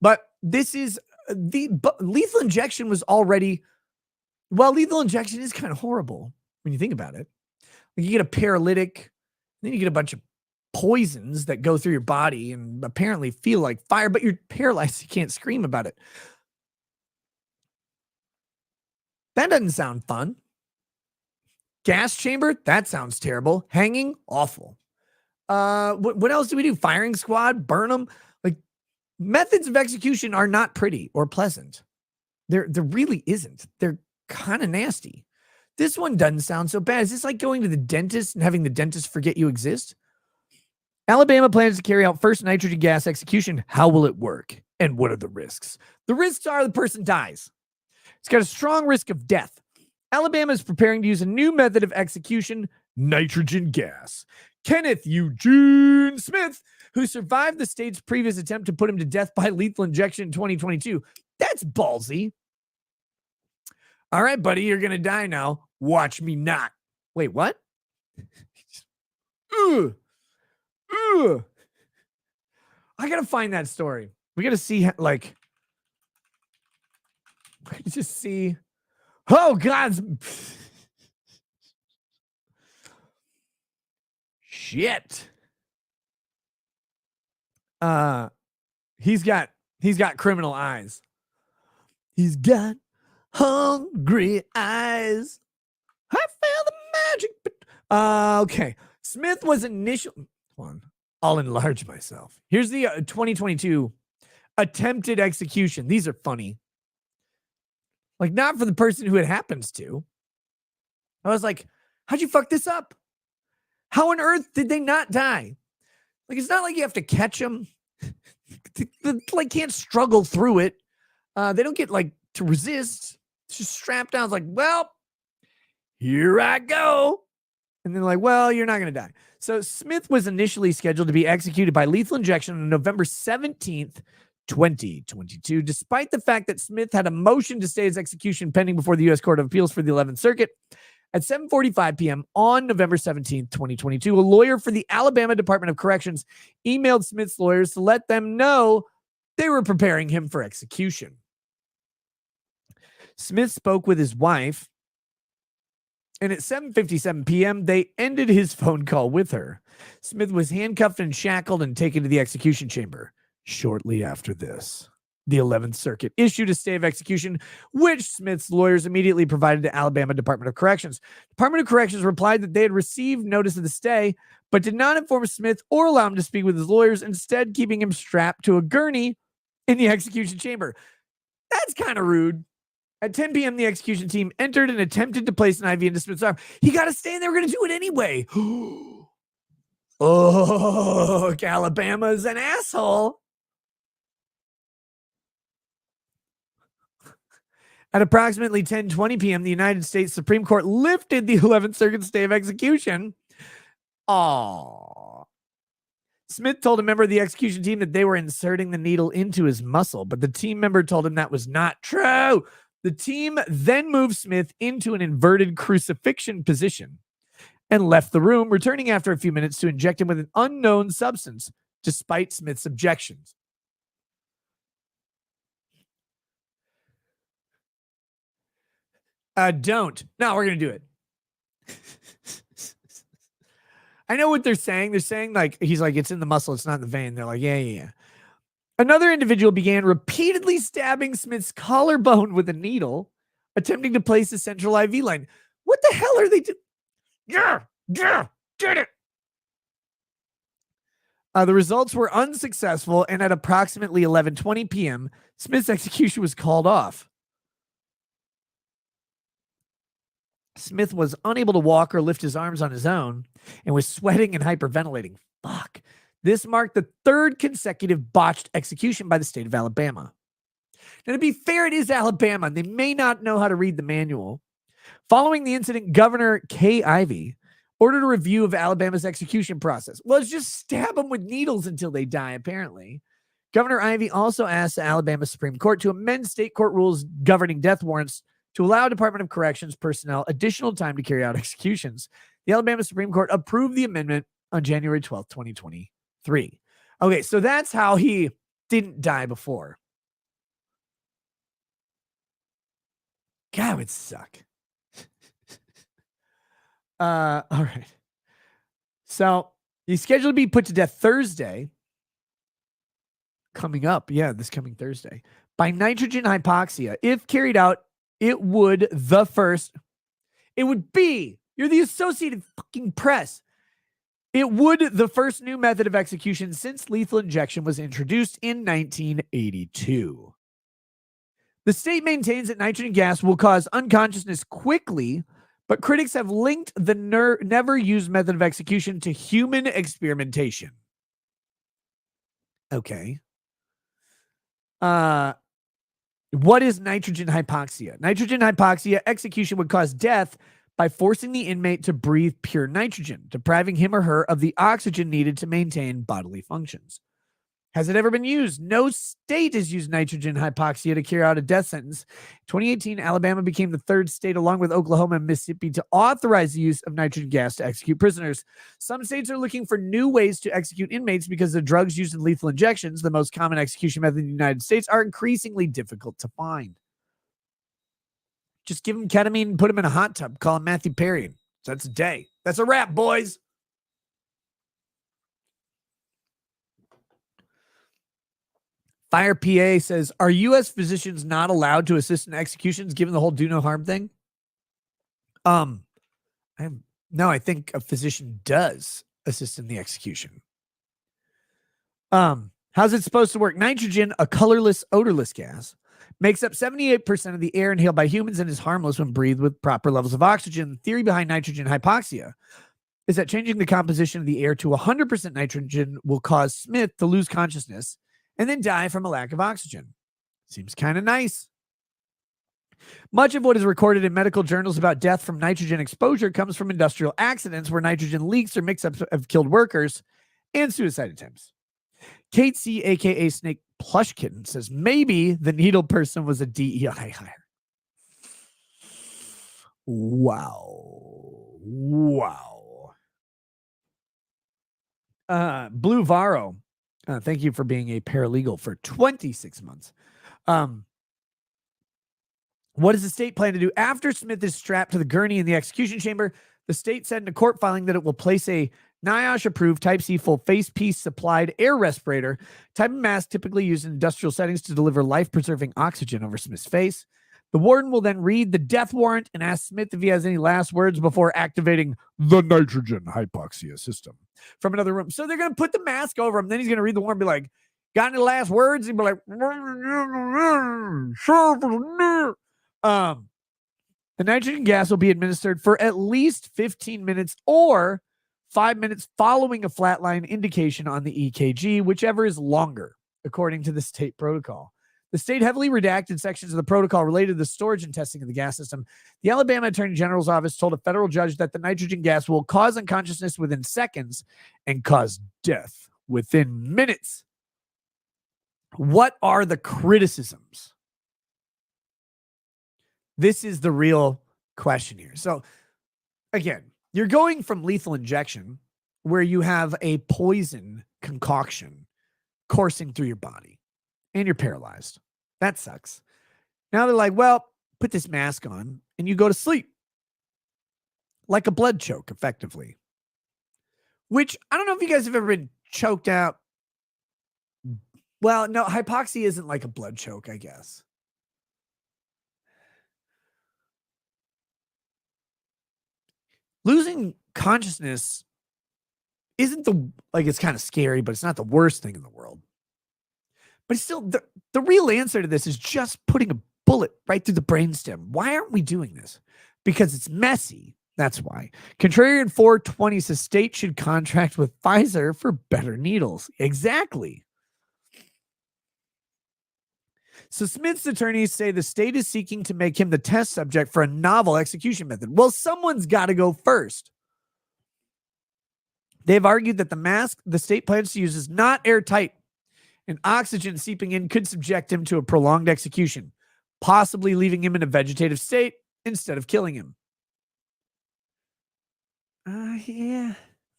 But this is lethal injection was already, well, lethal injection is kind of horrible when you think about it. Like, you get a paralytic, then you get a bunch of poisons that go through your body and apparently feel like fire, but you're paralyzed. You can't scream about it. That doesn't sound fun. Gas chamber, that sounds terrible. Hanging, awful. What else do we do? Firing squad, burn them. Like, methods of execution are not pretty or pleasant. There really isn't. They're kind of nasty. This one doesn't sound so bad. Is this like going to the dentist and having the dentist forget you exist? Alabama plans to carry out first nitrogen gas execution. How will it work? And what are the risks? The risks are the person dies. It's got a strong risk of death. Alabama is preparing to use a new method of execution, nitrogen gas. Kenneth Eugene Smith, who survived the state's previous attempt to put him to death by lethal injection in 2022. That's ballsy. All right, buddy, you're going to die now. Watch me not. Wait, what? Ugh. Ugh. I got to find that story. We got to see, like, just see. Oh, God. Shit. He's got criminal eyes. He's got hungry eyes. I feel the magic. Okay. Smith was initially. Hold on. I'll enlarge myself. Here's the 2022 attempted execution. These are funny. Like, not for the person who it happens to. I was like, how'd you fuck this up? How on earth did they not die? Like, it's not like you have to catch them. They like can't struggle through it. They don't get like to resist. It's just strapped down. It's like, well, here I go. And then like, well, you're not going to die. So Smith was initially scheduled to be executed by lethal injection on November 17th, 2022, despite the fact that Smith had a motion to stay his execution pending before the U.S. Court of Appeals for the 11th Circuit. At 7:45 p.m. on November 17th, 2022, a lawyer for the Alabama Department of Corrections emailed Smith's lawyers to let them know they were preparing him for execution. Smith spoke with his wife, and at 7:57 p.m., they ended his phone call with her. Smith was handcuffed and shackled and taken to the execution chamber. Shortly after this, the 11th Circuit issued a stay of execution, which Smith's lawyers immediately provided to Alabama Department of Corrections. Department of Corrections replied that they had received notice of the stay, but did not inform Smith or allow him to speak with his lawyers, instead keeping him strapped to a gurney in the execution chamber. That's kind of rude. At 10 p.m., the execution team entered and attempted to place an IV into Smith's arm. He got to stay in there. We're going to do it anyway. Oh, Alabama's an asshole. At approximately 10:20 p.m., the United States Supreme Court lifted the 11th Circuit stay of execution. Aww. Smith told a member of the execution team that they were inserting the needle into his muscle, but the team member told him that was not true. The team then moved Smith into an inverted crucifixion position and left the room, returning after a few minutes to inject him with an unknown substance, despite Smith's objections. Don't. No, we're going to do it. I know what they're saying. They're saying like, he's like, it's in the muscle. It's not in the vein. They're like, yeah. Another individual began repeatedly stabbing Smith's collarbone with a needle, attempting to place a central IV line. What the hell are they doing? Yeah, get it. The results were unsuccessful, and at approximately 11:20 p.m., Smith's execution was called off. Smith was unable to walk or lift his arms on his own and was sweating and hyperventilating. Fuck. This marked the third consecutive botched execution by the state of Alabama. Now, to be fair, it is Alabama, and they may not know how to read the manual. Following the incident, Governor Kay Ivey ordered a review of Alabama's execution process. Well, it's just stab them with needles until they die, apparently. Governor Ivey also asked the Alabama Supreme Court to amend state court rules governing death warrants to allow Department of Corrections personnel additional time to carry out executions. The Alabama Supreme Court approved the amendment on January 12th, 2023. Okay, so that's how he didn't die before. God, it would suck. All right. So he's scheduled to be put to death Thursday. Coming up, this coming Thursday, by nitrogen hypoxia. If carried out, it would be, you're the Associated fucking Press. It would the first new method of execution since lethal injection was introduced in 1982. The state maintains that nitrogen gas will cause unconsciousness quickly, but critics have linked the never used method of execution to human experimentation. Okay. What is nitrogen hypoxia? Nitrogen hypoxia execution would cause death by forcing the inmate to breathe pure nitrogen, depriving him or her of the oxygen needed to maintain bodily functions. Has it ever been used? No state has used nitrogen hypoxia to carry out a death sentence. In 2018, Alabama became the third state, along with Oklahoma and Mississippi, to authorize the use of nitrogen gas to execute prisoners. Some states are looking for new ways to execute inmates because the drugs used in lethal injections, the most common execution method in the United States, are increasingly difficult to find. Just give him ketamine and put him in a hot tub. Call him Matthew Perry. That's a day. That's a wrap, boys. Fire PA says, are U.S. physicians not allowed to assist in executions given the whole do no harm thing? No, I think a physician does assist in the execution. How's it supposed to work? Nitrogen, a colorless, odorless gas, makes up 78% of the air inhaled by humans and is harmless when breathed with proper levels of oxygen. The theory behind nitrogen hypoxia is that changing the composition of the air to 100% nitrogen will cause Smith to lose consciousness and then die from a lack of oxygen. Seems kind of nice. Much of what is recorded in medical journals about death from nitrogen exposure comes from industrial accidents where nitrogen leaks or mix-ups have killed workers and suicide attempts. Kate C., a.k.a. Snake Plushkin, says maybe the needle person was a DEI hire. Wow. Blue Varo, thank you for being a paralegal for 26 months. What does the state plan to do after Smith is strapped to the gurney in the execution chamber? The state said in a court filing that it will place a NIOSH-approved Type C full face piece supplied air respirator, type of mask typically used in industrial settings to deliver life-preserving oxygen over Smith's face. The warden will then read the death warrant and ask Smith if he has any last words before activating the nitrogen hypoxia system from another room. So they're going to put the mask over him. Then he's going to read the warrant and be like, got any last words? He'd be like, the nitrogen gas will be administered for at least 15 minutes or 5 minutes following a flatline indication on the EKG, whichever is longer, according to the state protocol. The state heavily redacted sections of the protocol related to the storage and testing of the gas system. The Alabama Attorney General's office told a federal judge that the nitrogen gas will cause unconsciousness within seconds and cause death within minutes. What are the criticisms? This is the real question here. So, again, you're going from lethal injection, where you have a poison concoction coursing through your body, and you're paralyzed. That sucks. Now they're like, well, put this mask on, and you go to sleep. Like a blood choke, effectively. Which, I don't know if you guys have ever been choked out. Well, no, hypoxia isn't like a blood choke, I guess. Losing consciousness isn't it's kind of scary, but it's not the worst thing in the world. But it's still, the real answer to this is just putting a bullet right through the brainstem. Why aren't we doing this? because it's messy. That's why. Contrarian 420 says state should contract with Pfizer for better needles. Exactly. So Smith's attorneys say the state is seeking to make him the test subject for a novel execution method. Well, someone's got to go first. They've argued that the mask the state plans to use is not airtight, and oxygen seeping in could subject him to a prolonged execution, possibly leaving him in a vegetative state instead of killing him.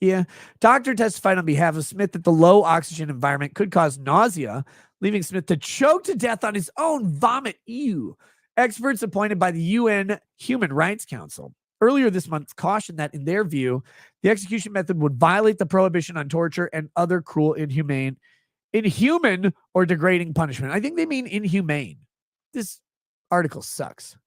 Yeah. Doctor testified on behalf of Smith that the low oxygen environment could cause nausea, leaving Smith to choke to death on his own vomit. Ew. Experts appointed by the UN Human Rights Council earlier this month cautioned that, in their view, the execution method would violate the prohibition on torture and other cruel, inhuman, or degrading punishment. I think they mean inhumane. This article sucks.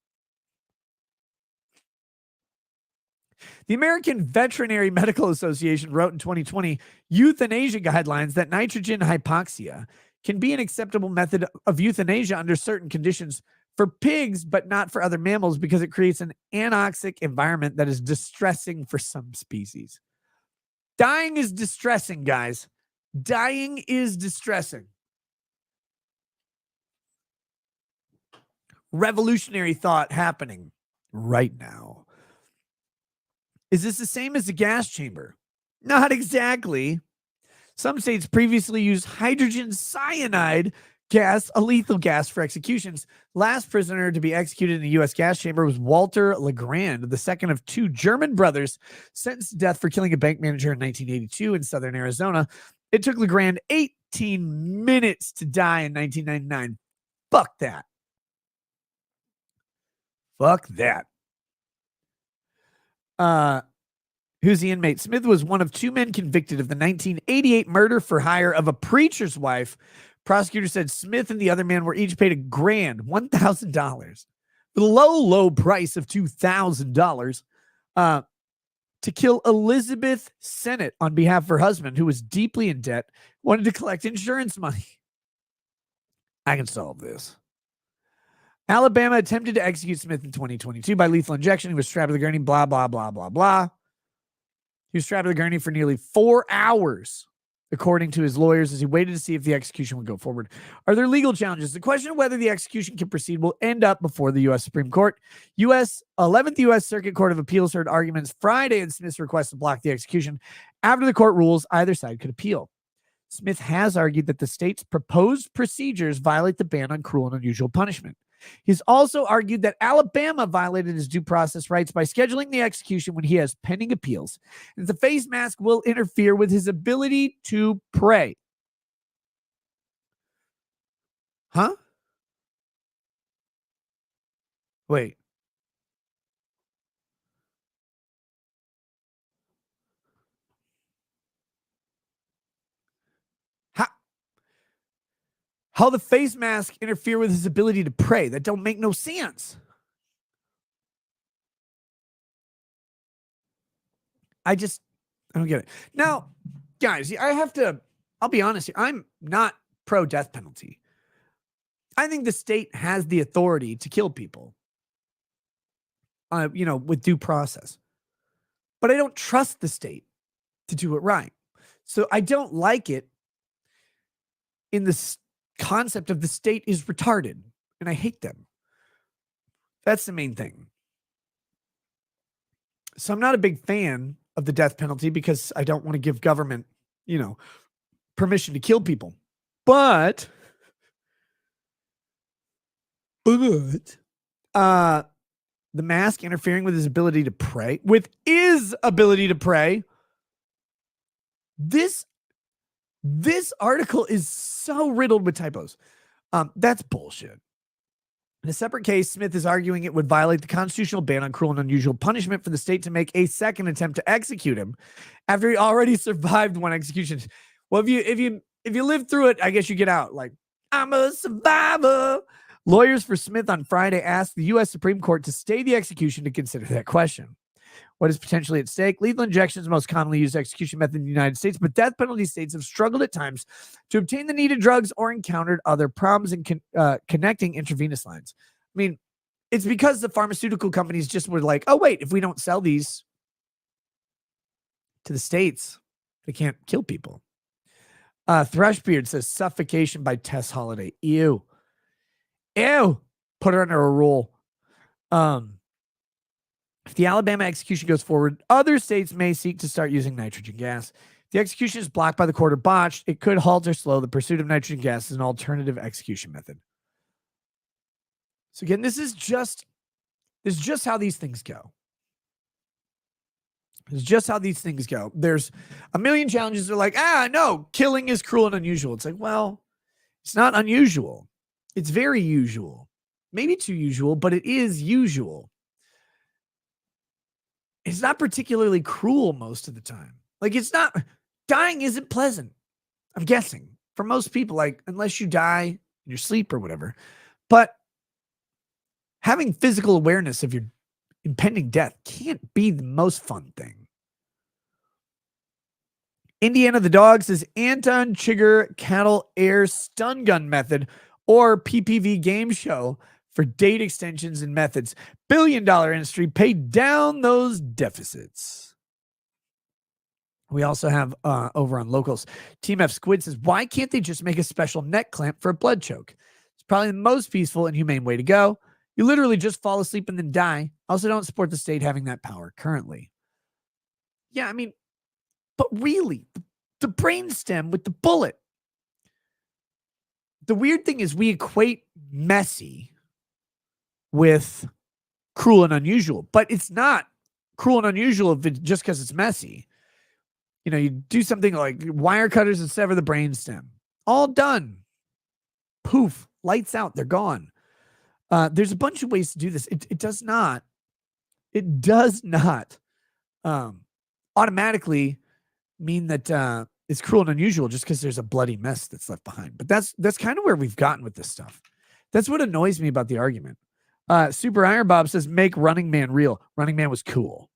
The American Veterinary Medical Association wrote in 2020 euthanasia guidelines that nitrogen hypoxia can be an acceptable method of euthanasia under certain conditions for pigs, but not for other mammals, because it creates an anoxic environment that is distressing for some species. Dying is distressing, guys. Dying is distressing. Revolutionary thought happening right now. Is this the same as the gas chamber? Not exactly. Some states previously used hydrogen cyanide gas, a lethal gas for executions. Last prisoner to be executed in the U.S. gas chamber was Walter Legrand, the second of two German brothers sentenced to death for killing a bank manager in 1982 in southern Arizona. It took Legrand 18 minutes to die in 1999. Fuck that. Fuck that. Who's the inmate? Smith was one of two men convicted of the 1988 murder for hire of a preacher's wife. Prosecutor said Smith and the other man were each paid $1,000 for the low price of $2,000 to kill Elizabeth Sennett on behalf of her husband, who was deeply in debt, wanted to collect insurance money. I can solve this. Alabama attempted to execute Smith in 2022 by lethal injection. He was strapped to the gurney, blah, blah, blah, blah, blah. He was strapped to the gurney for nearly 4 hours, according to his lawyers, as he waited to see if the execution would go forward. Are there legal challenges? The question of whether the execution can proceed will end up before the U.S. Supreme Court. 11th U.S. Circuit Court of Appeals heard arguments Friday in Smith's request to block the execution. After the court rules, either side could appeal. Smith has argued that the state's proposed procedures violate the ban on cruel and unusual punishment. He's also argued that Alabama violated his due process rights by scheduling the execution when he has pending appeals, and the face mask will interfere with his ability to pray. Huh? Wait. How the face mask interfere with his ability to pray? That don't make no sense. I don't get it. Now, guys, I'll be honest here. I'm not pro death penalty. I think the state has the authority to kill people, with due process. But I don't trust the state to do it right. So I don't like it in the concept of the state is retarded, and I hate them. That's the main thing. So I'm not a big fan of the death penalty because I don't want to give government, permission to kill people. But the mask interfering with his ability to pray, This article is so riddled with typos. That's bullshit. In a separate case, Smith is arguing it would violate the constitutional ban on cruel and unusual punishment for the state to make a second attempt to execute him after he already survived one execution. Well, if you live through it, I guess you get out. Like, I'm a survivor. Lawyers for Smith on Friday asked the U.S. Supreme Court to stay the execution to consider that question. What is potentially at stake? Lethal injection is the most commonly used execution method in the United States, but death penalty states have struggled at times to obtain the needed drugs or encountered other problems in connecting intravenous lines. I mean, it's because the pharmaceutical companies just were like, oh, wait, if we don't sell these to the States, they can't kill people. Thrushbeard says suffocation by Tess Holiday. Ew. Ew. Put her under a rule. If the Alabama execution goes forward, other states may seek to start using nitrogen gas. If the execution is blocked by the court or botched, it could halt or slow the pursuit of nitrogen gas as an alternative execution method. So again, this is just how these things go. It's just how these things go. There's a million challenges. They're like, no, killing is cruel and unusual. It's like, well, it's not unusual. It's very usual. Maybe too usual, but it is usual. It's not particularly cruel most of the time. Like, it's not, dying isn't pleasant, I'm guessing, for most people, like, unless you die in your sleep or whatever. But having physical awareness of your impending death can't be the most fun thing. Indiana the Dog says Anton Chigurh Cattle Air Stun Gun Method or PPV game show for date extensions and methods. Billion-dollar industry, pay down those deficits. We also have over on locals, Team F Squid says, why can't they just make a special neck clamp for a blood choke? It's probably the most peaceful and humane way to go. You literally just fall asleep and then die. Also don't support the state having that power currently. Yeah, I mean, but really, the brainstem with the bullet. The weird thing is we equate messy with cruel and unusual, but it's not cruel and unusual if it, just because it's messy. You know, you do something like wire cutters and sever the brainstem. All done. Poof, lights out, they're gone. There's a bunch of ways to do this. It does not automatically mean that it's cruel and unusual just because there's a bloody mess that's left behind. But that's kind of where we've gotten with this stuff. That's what annoys me about the argument. Super Iron Bob says, make Running Man real. Running Man was cool.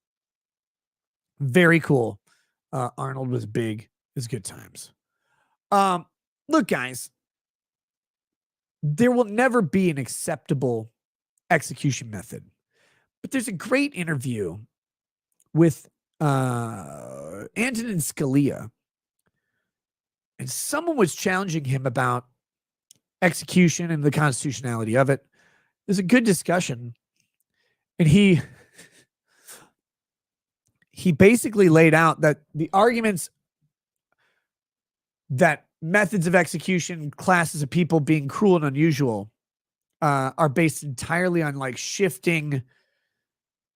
Very cool. Arnold was big. It was good times. Look, guys, there will never be an acceptable execution method. But there's a great interview with Antonin Scalia, and someone was challenging him about execution and the constitutionality of it. There's a good discussion, and he basically laid out that the arguments that methods of execution, classes of people being cruel and unusual are based entirely on like shifting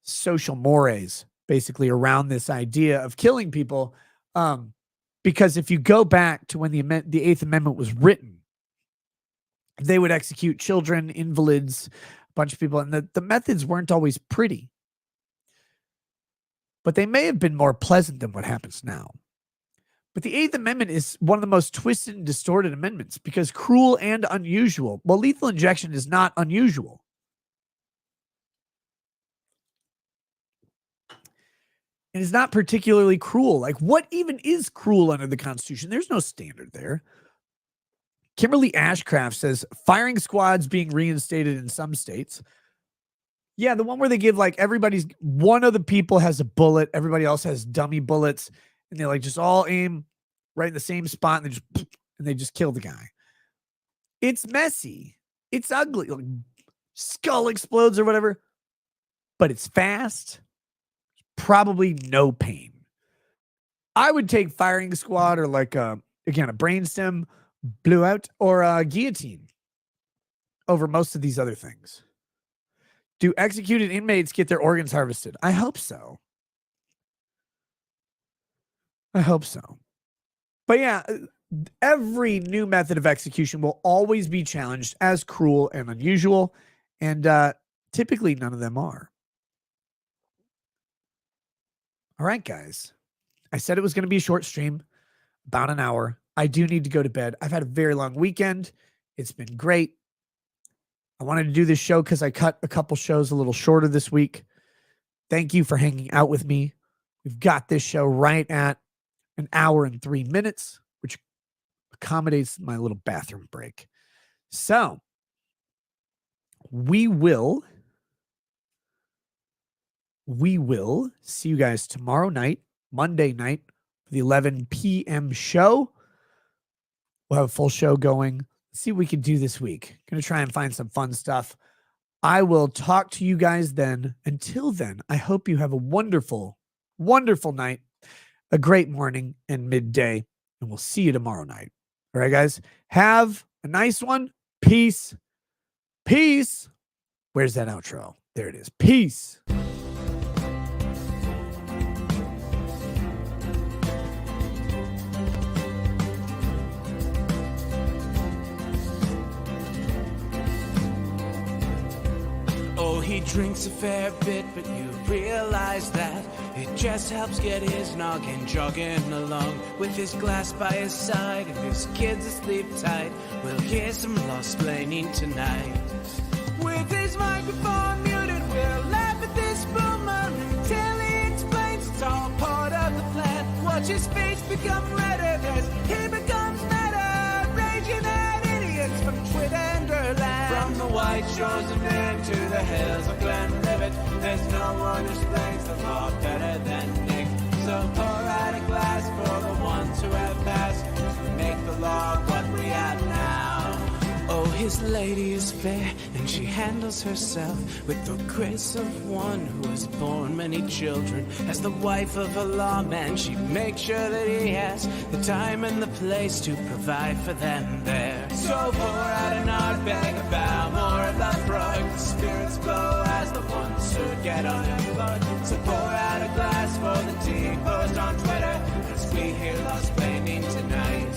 social mores, basically around this idea of killing people. Because if you go back to when the Eighth Amendment was written, they would execute children, invalids, a bunch of people, and the methods weren't always pretty. But they may have been more pleasant than what happens now. But the Eighth Amendment is one of the most twisted and distorted amendments because cruel and unusual. Well, lethal injection is not unusual. And it's not particularly cruel. Like, what even is cruel under the Constitution? There's no standard there. Kimberly Ashcraft says, firing squads being reinstated in some states. Yeah, the one where they give like one of the people has a bullet, everybody else has dummy bullets, and they like just all aim right in the same spot and they just kill the guy. It's messy. It's ugly. Like, skull explodes or whatever, but it's fast. Probably no pain. I would take firing squad or like a brainstem blowout or a guillotine over most of these other things. Do executed inmates get their organs harvested? I hope so. But yeah, every new method of execution will always be challenged as cruel and unusual, and typically none of them are. All right, guys. I said it was going to be a short stream, about an hour. I do need to go to bed. I've had a very long weekend. It's been great. I wanted to do this show because I cut a couple shows a little shorter this week. Thank you for hanging out with me. We've got this show right at an hour and 3 minutes, which accommodates my little bathroom break. So we will we will see you guys tomorrow night, Monday night, for the 11 p.m. show. We'll have a full show going. Let's see what we can do this week. Going to try and find some fun stuff. I will talk to you guys then. Until then, I hope you have a wonderful, wonderful night, a great morning and midday, and we'll see you tomorrow night. All right, guys, have a nice one. Peace. Peace. Where's that outro? There it is. Peace. Oh, he drinks a fair bit, but you realize that it just helps get his noggin jogging along. With his glass by his side and his kids asleep tight, we'll hear some lost-plaining tonight. With his microphone muted, we'll laugh at this boomer until he explains it's all part of the plan. Watch his face become redder as he becomes madder, raging at idiots from Twitterland. From the white shores of Maine to the hills of Glenlivet, there's no one who explains the law better than Nick. So pour out a glass for the ones who have passed, to make the law what we have now. Oh, his lady is fair, and she handles herself with the grace of one who has borne many children. As the wife of a lawman, she makes sure that he has the time and the place to provide for them there. So pour out an ardbeg, a bow, more of that brogue. The spirits blow as the ones who get unemployed. So pour out a glass for the tea post on Twitter, as we hear lost-plaining tonight.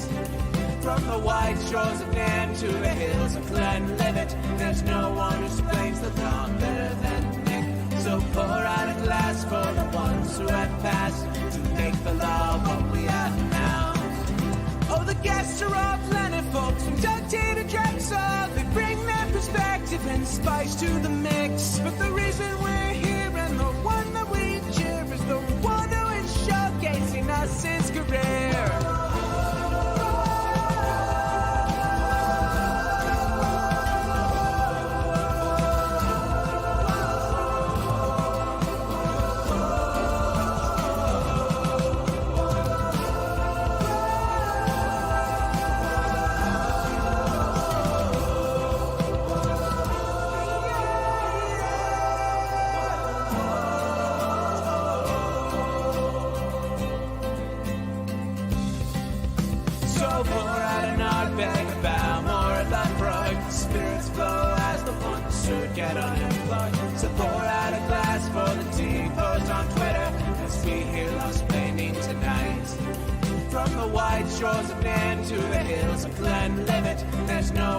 From the white shores of Nairn to the hills of Glenlivet, there's no one who explains the law better than Nick. So pour out a glass for the ones who have passed, to make the law what we are now. Oh, the guests are all planet folks, from Dutty to Drexel. They bring their perspective and spice to the mix. But the reason we're here and the one that we cheer is the one who is showcasing us his career. Get unemployed. So pour out a glass for the tea post on Twitter, as we hear lost-plaining tonight. From the white shores of Nairn to the hills of Glenlivet, there's no